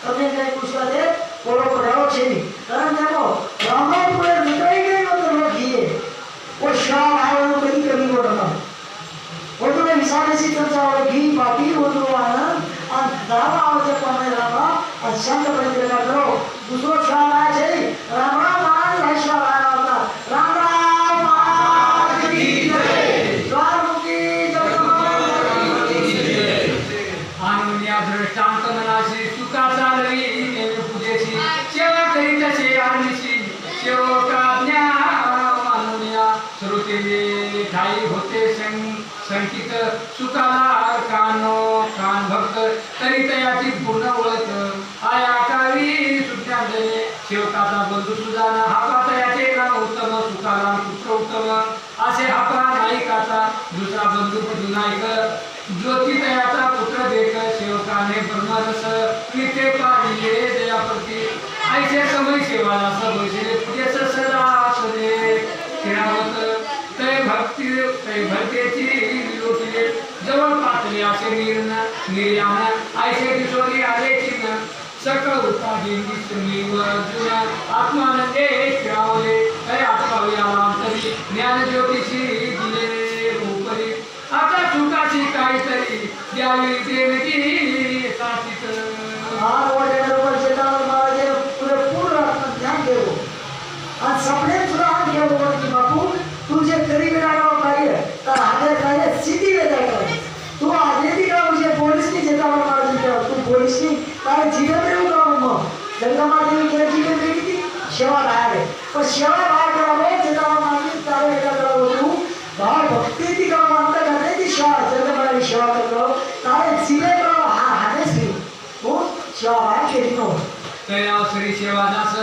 कभी नहीं कुछ दे बोलो राव छेनी कारण देखो रामराव पूरे निकल गए तो लोग किए वो शाह है वो कभी कभी वो रहा वो तो हिसाब से चलता है घी बाकी वो तो आना और दावा आवश्यक पड़ने लगा और शब्द बंद कर दो दूसरो शाह आ जाए राम राम मान है शाह आना होता राम राम मान की जय द्वार की जय अनुन्या दृष्टांत मनाशी सुखा चालवी नेहमी पूजेची सेवा करीत असे आरणीशी सेवकाज्ञा मानुन्या श्रुतीने ठाई होते संकित सुखाला कान भक्त तरी तयाची पूर्ण ओळख आया काळी सुट्ट्या दिले सेवकाचा बंधू सुधाना हापा तयाचे नाव उत्तम सुखाला पुत्र उत्तम असे हापा नायकाचा दुसरा बंधू नायक ज्योती तयाचा पुत्र देख सेवकाने ब्रह्मरस नित्य पाहिले दयाप्रती ऐसे समय सेवाला सबसे पुजेस सदा सदे खेळावत तय भक्तेची विलोकिले जवळ पातले असे निर्यान ऐसे किशोरी आले चिन्ह सकळ उत्पादी विष्णू अर्जुन आत्मानंदे खेळावले तय आठवावे आलांतरी ज्ञान ज्योतिषी दिले उपरी आता चुकाची काहीतरी द्यावी देणगी साचित हार वाटे बरोबर शेतावर मागे पूर्ण ध्यान देऊ आणि सपने सुद्धा हात घेऊ की बापू तुझे करी मिळाला कार्य तर हाते कार्य सिद्धी वेदा कर तू आधी का मुझे पोलीस की शेतावर मारली कर तू पोलीस की काय जीवन देऊ का मग जंगमा देवी के जीवन देवी की सेवा राहावे पण सेवा राहा करावे शेतावर मारली कार्य वेदा करावं तू भाव भक्ती ती का मानता करते ती सेवा जंगमाची सेवा करतो काय सिले करो हाते सी हो सेवा राहा केली नो तया श्री सेवादास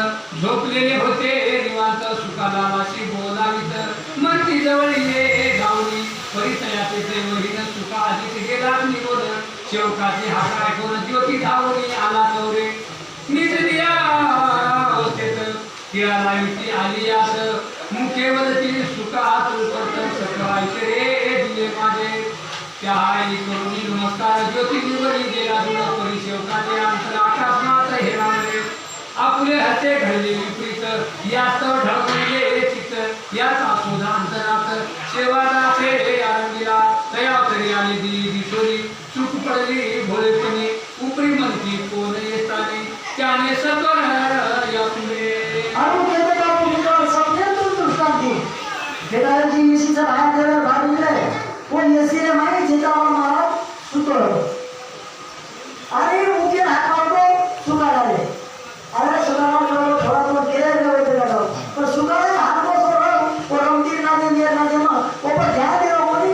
झोपलेले होते निवांत सुखादानाशी बोलावी तर मंती जवळ ये जाऊन तेथे वहीन सुका आधीच गेला निघून शेवकाची हाक ऐकून ज्योती धावली आला चौरे नीट दिया होते तिला लाईची आली आस मुखेवरती सुका हात उतरत सकाळचे रे दिले माझे त्या आई करुणी नमस्कार ज्योती निवडी गेला दुळ परी शेवकाचे अंतर आकाशात हेरावले आपले हाते घडले विपरीत यात ढळले चित्त यात आसोधा अंतरात शेवादाचे आरंगीला तया तरी आली दिसोरी चूक पडली भोळेपणी उपरी म्हणती कोण येताने त्याने सत्वर या पुढे अरे केले का पुढे सपनेतून दृष्टांती बेदारजी एसीचा बाहेर गेला भागले पण एसीने माहिती जितावा मला सुतोड अरे मुके हात मारतो सुकाला रे अरे सुकाला थोडा तो केले रे होते का पण सुकाला हात मारतो परमती ना दे नियर ना दे मग ऊपर ध्यान दे कोणी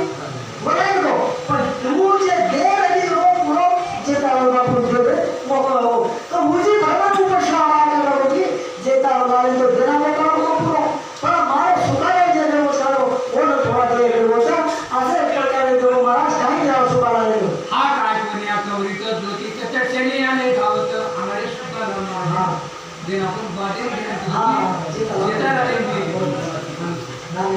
बोलाय तो पण तू जे दे रही रो पुरो जितावा बापू दे मोकळा हो तो मुझे भगवान ऊपर शावा कर होगी जितावा तो देना मोकळा हो पुरो पण मारे सुकाला जे देव सारो ओन थोडा दे होता असे प्रकारे तो महाराज काही देव सुकाला रे हा काय कोणी कवरीत ज्योतीच्या चर्चेने आले धावत आम्हाला सुका हा देना पण बादे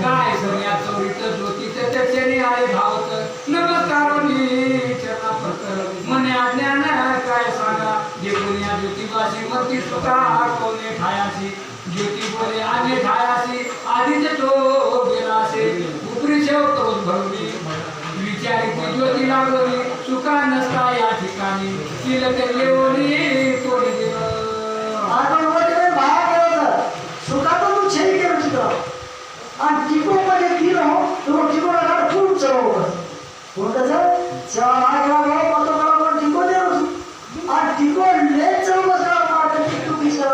काय सगळ्या चौरीत ज्योतीच्या चर्चेने आले धावत नमस्कारोनी चरणा पत्र मने अज्ञान काय सांगा जे कोणी ज्योतिबाशी मती सुका कोणे ठायाशी ज्योती बोले आले ठायाशी आधीच तो गेलासे उपरी शेव करून भरली विचारित ज्योती लागली सुका नसता या ठिकाणी तिलक येऊनी कोणी दिलं आपण वगैरे बाहेर गेलं सुका तो तू छेडी केलं चित्र आणि टिको मध्ये किलो तो टिको लगा खूप चव कोणतं चहा गेला मग तो मला टिको दे आणि टिको ले चव बसला मात्र टिको किसला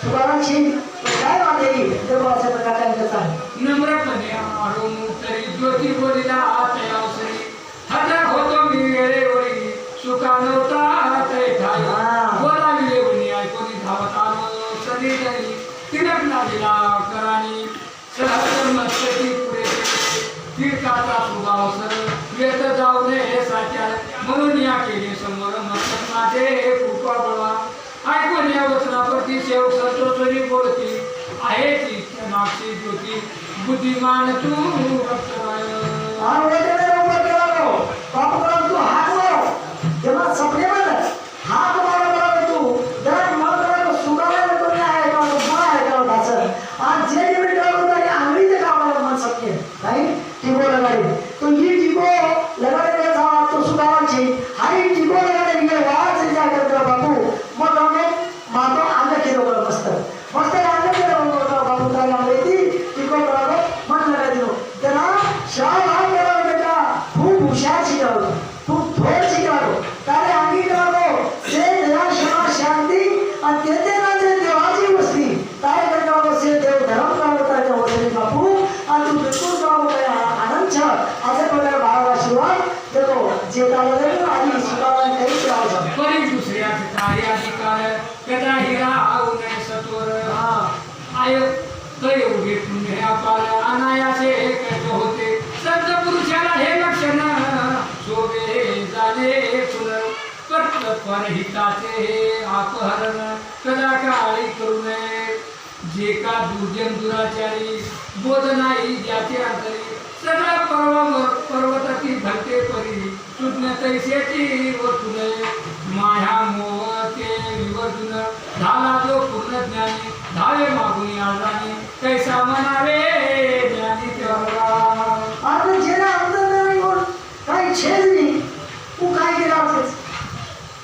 सुकाला छेडी काय वाटेली तर वाचे प्रकार काय करता नम्रपणे आडून तरी ज्योती बोलीला आतया अवसरी हजर होतो मी वेळेवरी सुका नव्हता ते ठाई बोलावी येऊनी ऐकून धावत आलो सरी जरी तिरक लागला करानी सहज मस्तकी पुढे तीर्थाचा सुभाव सर व्यत जाऊ नये साच्या म्हणून या केली समोर मस्तक माझे कृपा बळवा ऐकून या वचनाप्रती सेवक संतोषी बोलती आहे ती नाक्षी ज्योती बुद्धिमान तू और वगैरे ऊपर केला रो पाप करा तू हात मारो जेव्हा सपने मध्ये हात मारो बरोबर तू जर मग करा सुगाला तो आहे का बा आहे का त्याचं आज जे निमित्त करून तरी आंगळी ते कामाला मन सपने नाही टिको लगाडी तो ही टिको लगाडे का जावा तो सुगाला छे हाई टिको लगाडे गेले वाच जा करतो बापू मग आम्ही मातो आंग केलो बरं मस्त मस्त आंग केलो बापू काय आंगळी टिको बरोबर मन लगा दिलो त्याला शाळा केला बेटा खूप हुशार शिकवलं खूप थोड शिकवलं त्याने अंगीकारलो से देवा क्षमा शांती आणि तेथे ना जे देवाची वस्ती काय करतो से देव धर्म करतो होते बापू आणि तू बिलकुल जाऊ काय आनंद छ असे प्रकारे भावाला सुरुवात देतो जे त्यामध्ये आधी सुधारणा काही करावं परी दुसऱ्याचे कार्य अधिकार कदा हिरा नये सत्वर आय तय उभे पुण्या पाल अनायासे करतो होते संत पुरुषाला हे लक्षण शोभे झाले पुनर परहिताचे अपहरण कदा काळी करू नये जे का दुर्जन दुराचारी बोध नाही ज्याचे अंतरी सदा पर्वताची भरते परी सुज्ञ तैसेची वतुन माया मोह ते विवर्तुन झाला जो पूर्ण ज्ञानी धावे मागून आजानी कैसा म्हणावे ज्ञानी तेव्हा आता जेला अंदर नाही कोण काही छेद नाही तू काय केला असेल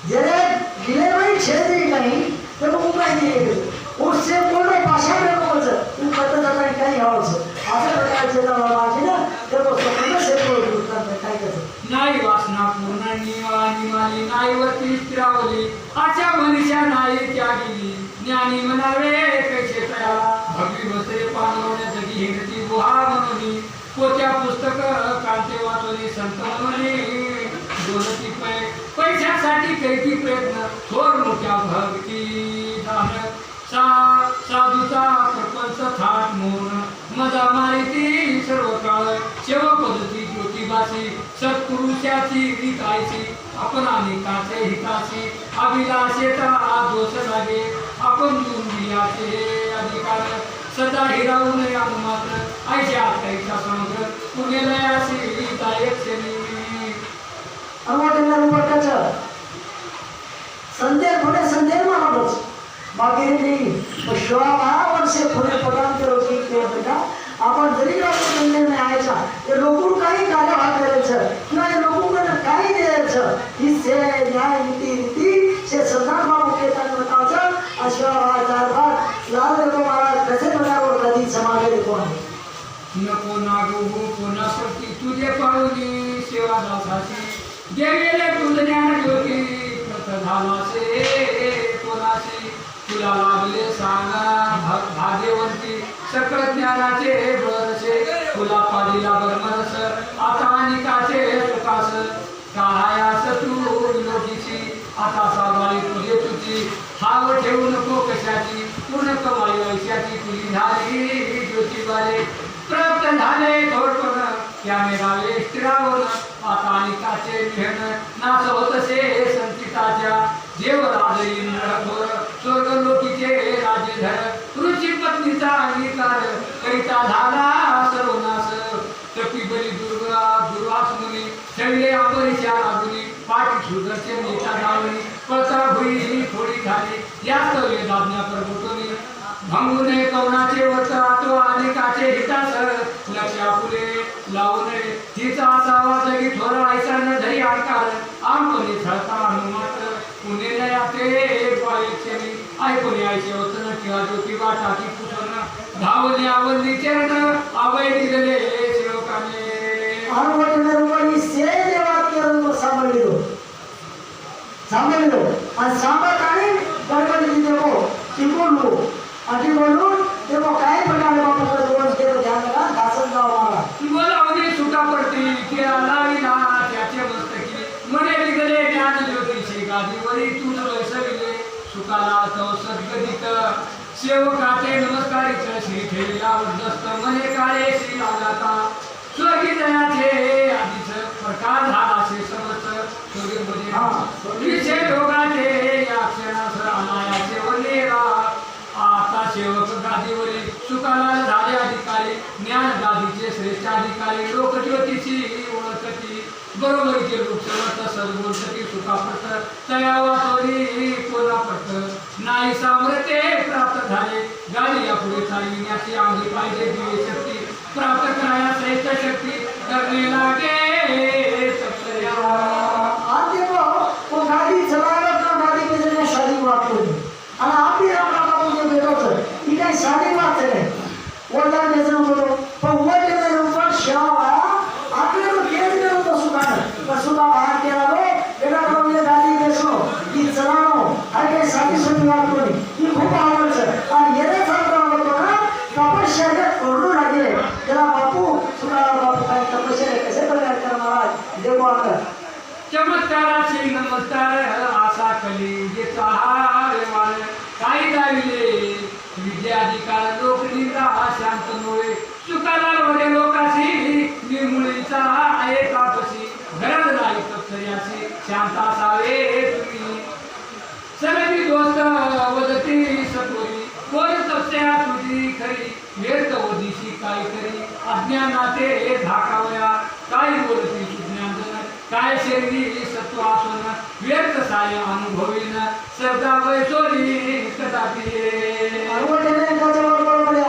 जरे गिले नाही छेद नाही काही तर तू काय केले उससे पूर्ण भाषा में बोल तू कत जाता काही हवंस असं प्रकारचे माझे ना तर तो स्वतः से बोल काय करतो नाही वासना पूर्ण निवाली नाही वरती स्थिरावली आशा मनीषा नाही त्यागिली ज्ञानी म्हणावे कैसे तयाला भगवी बसरे पानवण्या जगी हिंडती गुहा म्हणून पोत्या पुस्तक कांते वाचवली संत म्हणून दोनती पैशासाठी कैकी प्रयत्न थोर मोठ्या भक्ती साधूचा प्रपंच थाट मोर मजा मारिती सर्व काळ शेव पद्धती ज्योतिबा हिताशी सत्पुरुषाची रीतायची आपण अनेकाचे हिताशी अभिलाषेचा दोष लागे आपण दुर्मियाचे अधिकार सदा हिरावू नये अनुमात्र ऐशा कैसा समुद्र पुण्यलयाशी दायक शेनी अनवटेला रुपटाचं संदेह पुढे संदेह मानवच मागे नाही शिवा वर्षे पुढे पदांत रोजी बेटा आपण जरी संदेह नाही आयचा ते लोकून काही कार्यभाग करायचं किंवा लोकूंकडे काही द्यायचं ही से न्याय नीती रीती से सरकार बाबू के तन बतावचं अशा चार भाग लाल देखो महाराज कसे बनावर कधी समागे देखो नको नागो पुन्हा प्रती तुझे पाहुनी सेवा दासाची गेले तुझ ज्ञान ज्योती प्रत झालासे कोणाशी तुला लागले सांगा भाग्यवंती सकळ ज्ञानाचे बरसे तुला पाडीला बरमरस आता अनिकाचे सुखास काहायास तू विलोकीची आता सावाळी तुझे तुझी हाव ठेवू नको कशाची पूर्ण कमाई वैशाची तुझी झाली ज्योतिबाले प्राप्त झाले थोडपण या मेघावे स्थिरावर आता अनिकाचे विहन नाच होतसे संचिताच्या देवराज इंद्र स्वर्ग लोकीचे राजेधर ऋषी पत्नीचा अंगीकार करिता झाला सर्वनाश तपी बली दुर्वास मुनी शैले अंबरीच्या लागुनी पाठी सुदर्शन नेता जावली पळता भुई थोडी झाली या वेदाज्ञा प्रभुतोनी भांगू नये कवनाचे व्रत आतो अनेकाचे हितास लक्षा फुले लावू नये तिचा असावा जगी थोर ऐसा न धरी आकार आमपणे छळता अनुमात्र पुणे नयाते पायक्षणी ऐकून यायचे वचन किंवा ज्योतिबा टाकी पुसन धावले आवडली चरण आवय निघले सेवकाने अनवटेला रुपणी से देवा केलं सांभाळलो आणि सांभाळताने गणपती देखो टिकवलो आणि बोलून देखो काय प्रकारे बापूकडे दोन केलं ध्यान करा दासन जाव मला बोलावली सुटा पडती की लाविला त्याचे मस्तकी मने निघले ज्ञान ज्योतिषी गादीवरी तूच वैसविले सुखाला तो सद्गदित सेवकाचे नमस्कारित श्री ठेवीला उद्धस्त मने काळे श्री लागाता स्वर्गी दयाचे आधीच प्रकार झाला से समस्त स्वर्गी विषय ढोगाचे या क्षणास अनायाचे वनेरा आता सेवक गादीवरील सुखाला झाले अधिकारी ज्ञान गादीचे श्रेष्ठ अधिकारी लोक ज्योतिषी ओळखती बरोबरीचे लोक सर्वत सद्गुणसती सुखापट तयावा तोरी कोल्हापट नाही सामर्थ्य प्राप्त झाले गाडी यापुढे चालविण्याची अंगी पाहिजे दिवे शक्ती प्राप्त कराया श्रेष्ठ शक्ती करणे लागे सत्य आज देखो वो गाड़ी चलाएगा तो गाड़ी के जरिए शादी बात होगी और आप भी राम राम मुझे बेटो सर ये क्या शादी बात है वो जान जैसे बोलो पर वो के मेरे ऊपर शाव आया आपने तो केस में तो सुधार पर सुधा बाहर के लो बेटा तो ये गाड़ी बेचो ये चलाओ हर के शादी सुनी बात कोनी ये खूब आवड सर और ये रे सब काम होतो ना तपस्या करू लागे जरा बापू सुधा बापू काय तपस्या कैसे कर महाराज देखो आकर चमत्काराची नमस्कार आशा कली जे हार काही दाविले विद्याधिकार लोक निद्रा शांत नोळे सुखाला वडे लोकाशी निर्मुळीचा आहे तापसी गरज नाही तत्सर्याशी शांत असावे तुम्ही सगळी दोस्त वदती सत्वरी कोण तपस्या तुझी खरी व्यर्थ वदिशी काय करी अज्ञानाचे धाकावया काय बोलती सुज्ञान काय शरीरी सत्व असून व्यर्थ साय अनुभवीन सदा वैसोरी कदापि अनवटेला एकाच्या बरोबर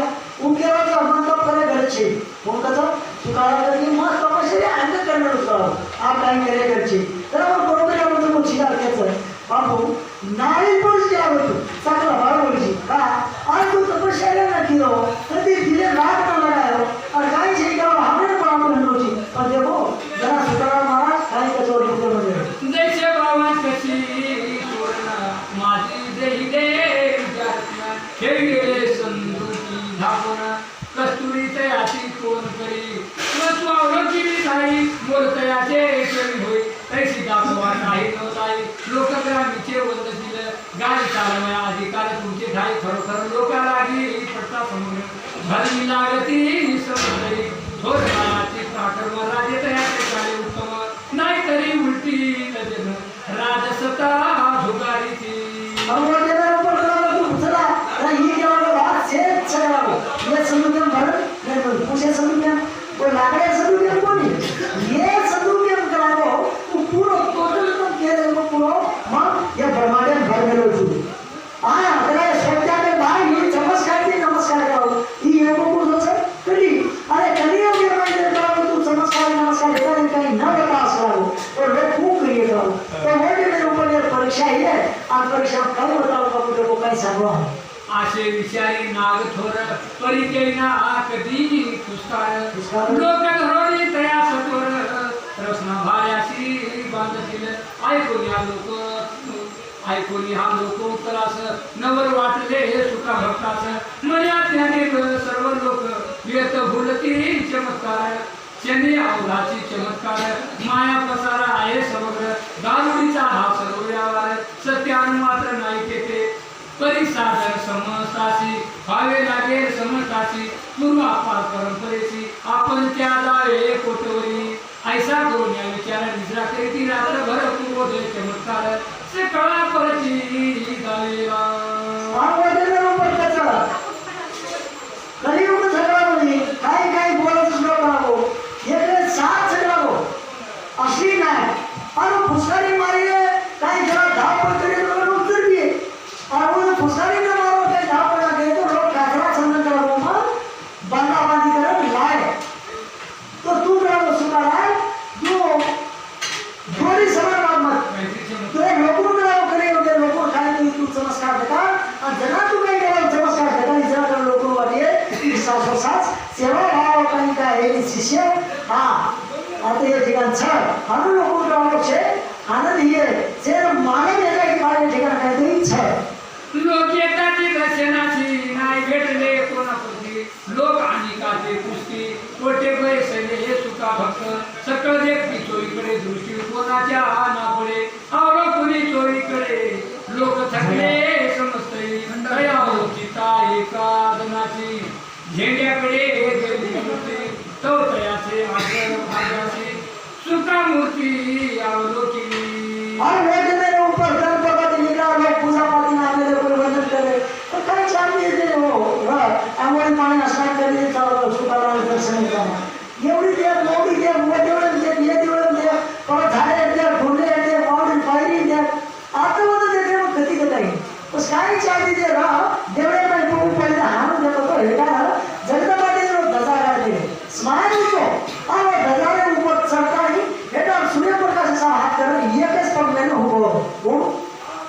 उकेराचा मंडप करे घरचे कोणताचा सुकाळा करते मस्त तपश्चर्या अंग करणार होतं आप काय करे घरचे तर मग बरोबर आपण तो शिकार घ्यायचं बापू नाळी पण शिकार होतो सगळं बरोबरची का आज तू तपश्चर्या ना केलो तर ती दिले रात न लगायो और काय शिकार हमने पण आपण होती पण देखो जरा सुकाळा महाराज काय कसं होतं म्हणजे जैसे बाबा कशी पूर्ण माझी देही दे खेळले संधुती धापून कस्तुरी तयाची कोण करी स्वस्वावरची नाही मोर तयाचे केली होई तैसी दाखवा नाही नव्हताई लोकग्रामीचे वंद दिलं गाडी चालवया अधिकार तुमचे ठाई खरोखर लोकालागी पट्टा समोर भरली लागती समजली थोर काळाची प्राकर राजे तयाचे राजसता झुगारीती और वो देना ऊपर करा तो उतरा रही क्या वाला बात से चला ये समुद्र भर मैं पूछे समुद्र वो लागे समुद्र कोनी ये समुद्र कराओ तो पूरा टोटल तो के रे वो पूरा मां ये ब्रह्मांड भर में लो आया अरे सोचा के भाई ये नमस्कार करो ये वो को से कली अरे कली हो गया मैं करो तू नमस्कार देता है कहीं ना बता सको और लोग खूब करिए करो तो वो भी मेरे ऊपर ये परीक्षा ही है आप परीक्षा कब बताओ कंप्यूटर को कैसा हुआ आशे विचारी नाग थोर परिचयना कधी पुष्कार लोक घरोळी तया सत्वर प्रश्न भायाशी बांधतील ऐकून हा लोक उत्तरास नवर वाटले सुखा भक्तास मर्या त्याने सर्व लोक व्यत भूलती चमत्कार शनी अवघाची चमत्कार माया पसारा आहे समग्र दारुडीचा हा सर्व व्यवहार सत्यान मात्र नाही तेथे परिसाधन समतासी व्हावे लागेल समतासी पूर्वापार परंपरेची आपण त्या जावे कोटवरी ऐसा करून या विचार निद्रा करीती रात्रभर पूर्वोदय चमत्कार से कळा परची गावेला आवाजाने ऊपर कचरा कलियुग झगडामध्ये काय बोलत लोकांना एक साथ झगडावो असली नाही आणि फुसकारी मारिले काय जरा धाव करे तो उत्तर दिए और वो फुसकारी न मारो के धाव पड़ा गए तो लोग काकरा संग करावो मग बंदाबाजी करे लाए तो तू करावो सुकाराय जो जोरी समान मत तो लोगों करावो करे होते लोगों काय तू नमस्कार देता और जना तू काय करावो नमस्कार देता जरा कर लोगों वाले सास सेवा भाव काही का हे शिष्य हां आता ये ठिकाण छान हाणू लोक करावो छे आनंद ये जे माने गेले की माने ठिकाण काय ते छान लोक एकाची दर्शनाची नाही भेटले कोणापती लोक अनेकाचे पुष्टी कोटे पैसले हे सुका भक्त सकळ व्यक्ती चोरीकडे दृष्टी कोणाच्या नापडे आवड कुणी चोरीकडे लोक थकले समजते दयावचिता एका दनाची झेंड्याकडे गेली मूर्ती तवतयाचे आदर भाग्याची सुका मूर्ती अवलोकिली और वेद मेरे ऊपर गणपति निकला लोग पूजा पाठ में आने लोग वंदन करे तो काय चाहिए दे हो आंगोळी पाणी स्नान करणे चालू सुकाराम दर्शन करणे एवढी दे मोठी दे मोठेवढे दे ये देवळ दे पर झाडे दे फुले दे पावडी पायरी दे आता मध्ये दे मग गती गताई बस काय चाहिए दे देवळे पण तू पहिले हाणून देतो तो हे का जगदंबाचे जो दजारा दे स्माइल तो और दजारे ऊपर चढ़ताई बेटा सूर्यप्रकाश ऐसा हाथ कर एकच पग में हो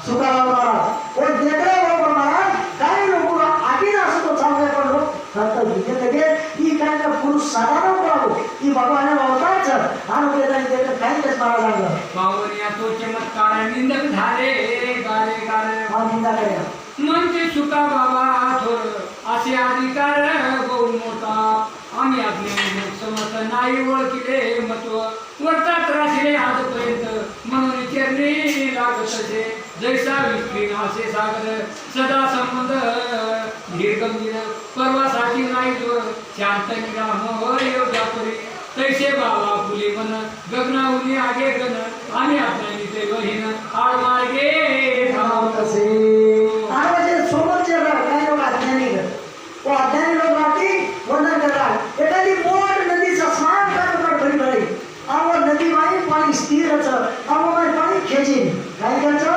सुकाराम महाराज और देख रहे हो महाराज काही लोक आधी असतो चालले पण लोक करता विजय लगे ई काय का पुरुष साधारण करावो ई भगवान अवतारच आणि ते काही तेच महाराजांना पावनिया तो चमत्कार निंदक झाले गारे गारे हा निंदा करा म्हणते सुका बाबा थोर असे अधिकार बहु मोठा आम्ही आपले समर्थ नाही ओळखिले महत्व वर्तात राहिले आजपर्यंत म्हणून चरणी लागत असे जैसा विस्तीर्ण असे सागर सदा संबंध धीर गंभीर परवासाठी नाही जोर शांत निराम योगापुरी तैसे बाबा फुले मन गगनाउनी आगे गण आम्ही आपल्या ते वहीन आडमार्गे धावत असे आवाजे सोबतचे काय लोक अज्ञानी वो अज्ञानी लोग राती वर्णन कर रहा है एखादी मोठ नदीचा स्नान करतात भरी भरी और नदी माई पाणी स्थिर रच और माई पाणी खेचे काय करायचं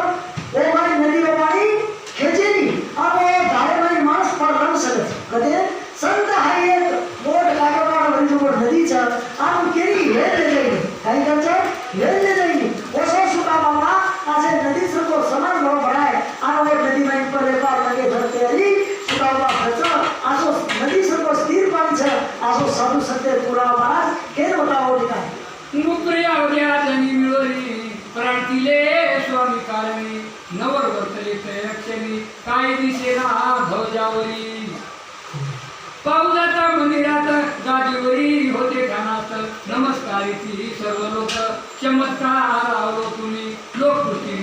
वो माई नदी में पाणी खेचे नहीं अब वो धारे माई मास पर रंग सकत कदे संत हाय एक मोठ कागोकाड भरी जो नदीचा आणि केरी हेल ले जाईल काय करायचं हेल ले जाईल ओसो सुका बाबा असे नदीचं तो समान भाव भराय आणि वो नदी माई पर रेपार लगे धरते आली सुका बाबा असो नदी सर्व स्थिर पाणी छ असो साधू सत्य पुरा महाराज केर बताओ ठिकाण मुकरी आवड्या जनी मिळवली प्रांतिले स्वामी कारणी नवर वर्तले प्रयक्षणी काय दिसेना ध्वजावरी पाऊ जाता मंदिरात गादीवरी होते ध्यानात नमस्कारिती सर्व लोक चमत्कार आवरो तुम्ही लोककृती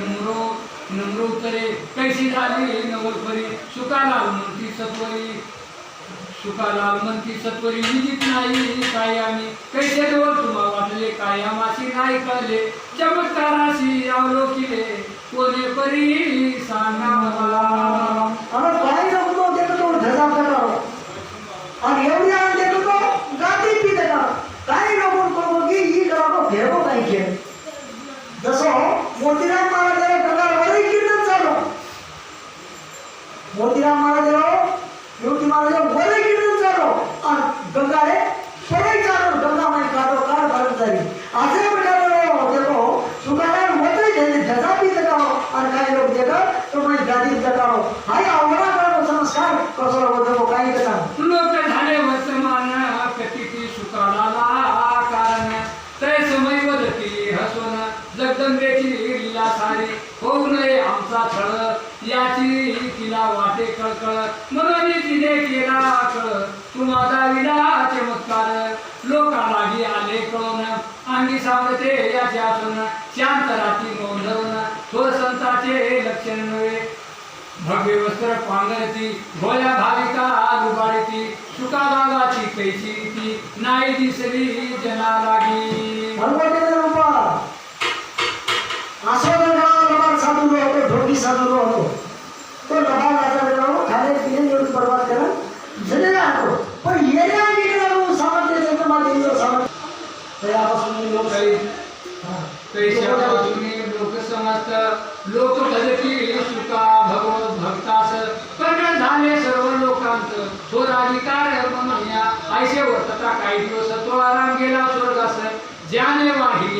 नम्र उत्तरे कैसी झाली नवलपरी सुकालाल म्हणती सत्वरी सुकालाल म्हणती सत्वरी विदित नाही काय आम्ही कैसे जवळ तुम्हाला वाटले कायमाशी नाही कळले चमत्काराशी अवलोकिले कोणी परी सांगा मला आणि काही लोक तो देतो तो धजा करणार आणि एवढी आण देतो तो गाती पी देणार काही लोक को की ही करा फेरको काही खेळ जसं मोतीराम महाराजाला प्रकार वरही कीर्तन चालू मोतीराम महाराजाला योगी महाराजा वरही कीर्तन चालू आणि गंगारे परही चालू गंगा माई काढो काढ भरत झाली असे प्रकारे देखो सुखाला मोठे घेणे धजा पी देतो आणि काही लोक देतात तो माई गादी देतो हाय आवडा करतो संस्कार कसं होतो काही देतात लोक झाले वर्तमान कथिती सुकाळाला कारण तै समय वदती हसून जगदंबेची लीला सारी होऊ नये आमचा छळ याची तिला वाटे कळकळ म्हणून तिने केला कळ तू माझा विला चमत्कार लोकालाही आले कळून अंगी सावरते याच्यातून शांत राती गोंधळून थोर संताचे लक्षण नव्हे भव्य वस्त्र पांघरती भोळ्या भाविका लुबाडती सुकाबागाची कैची ती नाही दिसली जना लागी भगवतीचे रूप असो लबाड साधू होतो ढोकी साधू होतो तो लबाड राजा खाले पिले एवढी बर्बाद करा झालेला आहे पण येण्या निघालो सामर्थ्याचं माझे सामर्थ्य त्यापासून लोक कैशापासून लोकसमस्त लोक भजती सुका भगवत भक्तास प्रकट झाले सर्व लोकांत स्वराधिकार म्हणून या ऐशे वर्तता काही दिवस तो आराम गेला स्वर्गास ज्याने वाहिली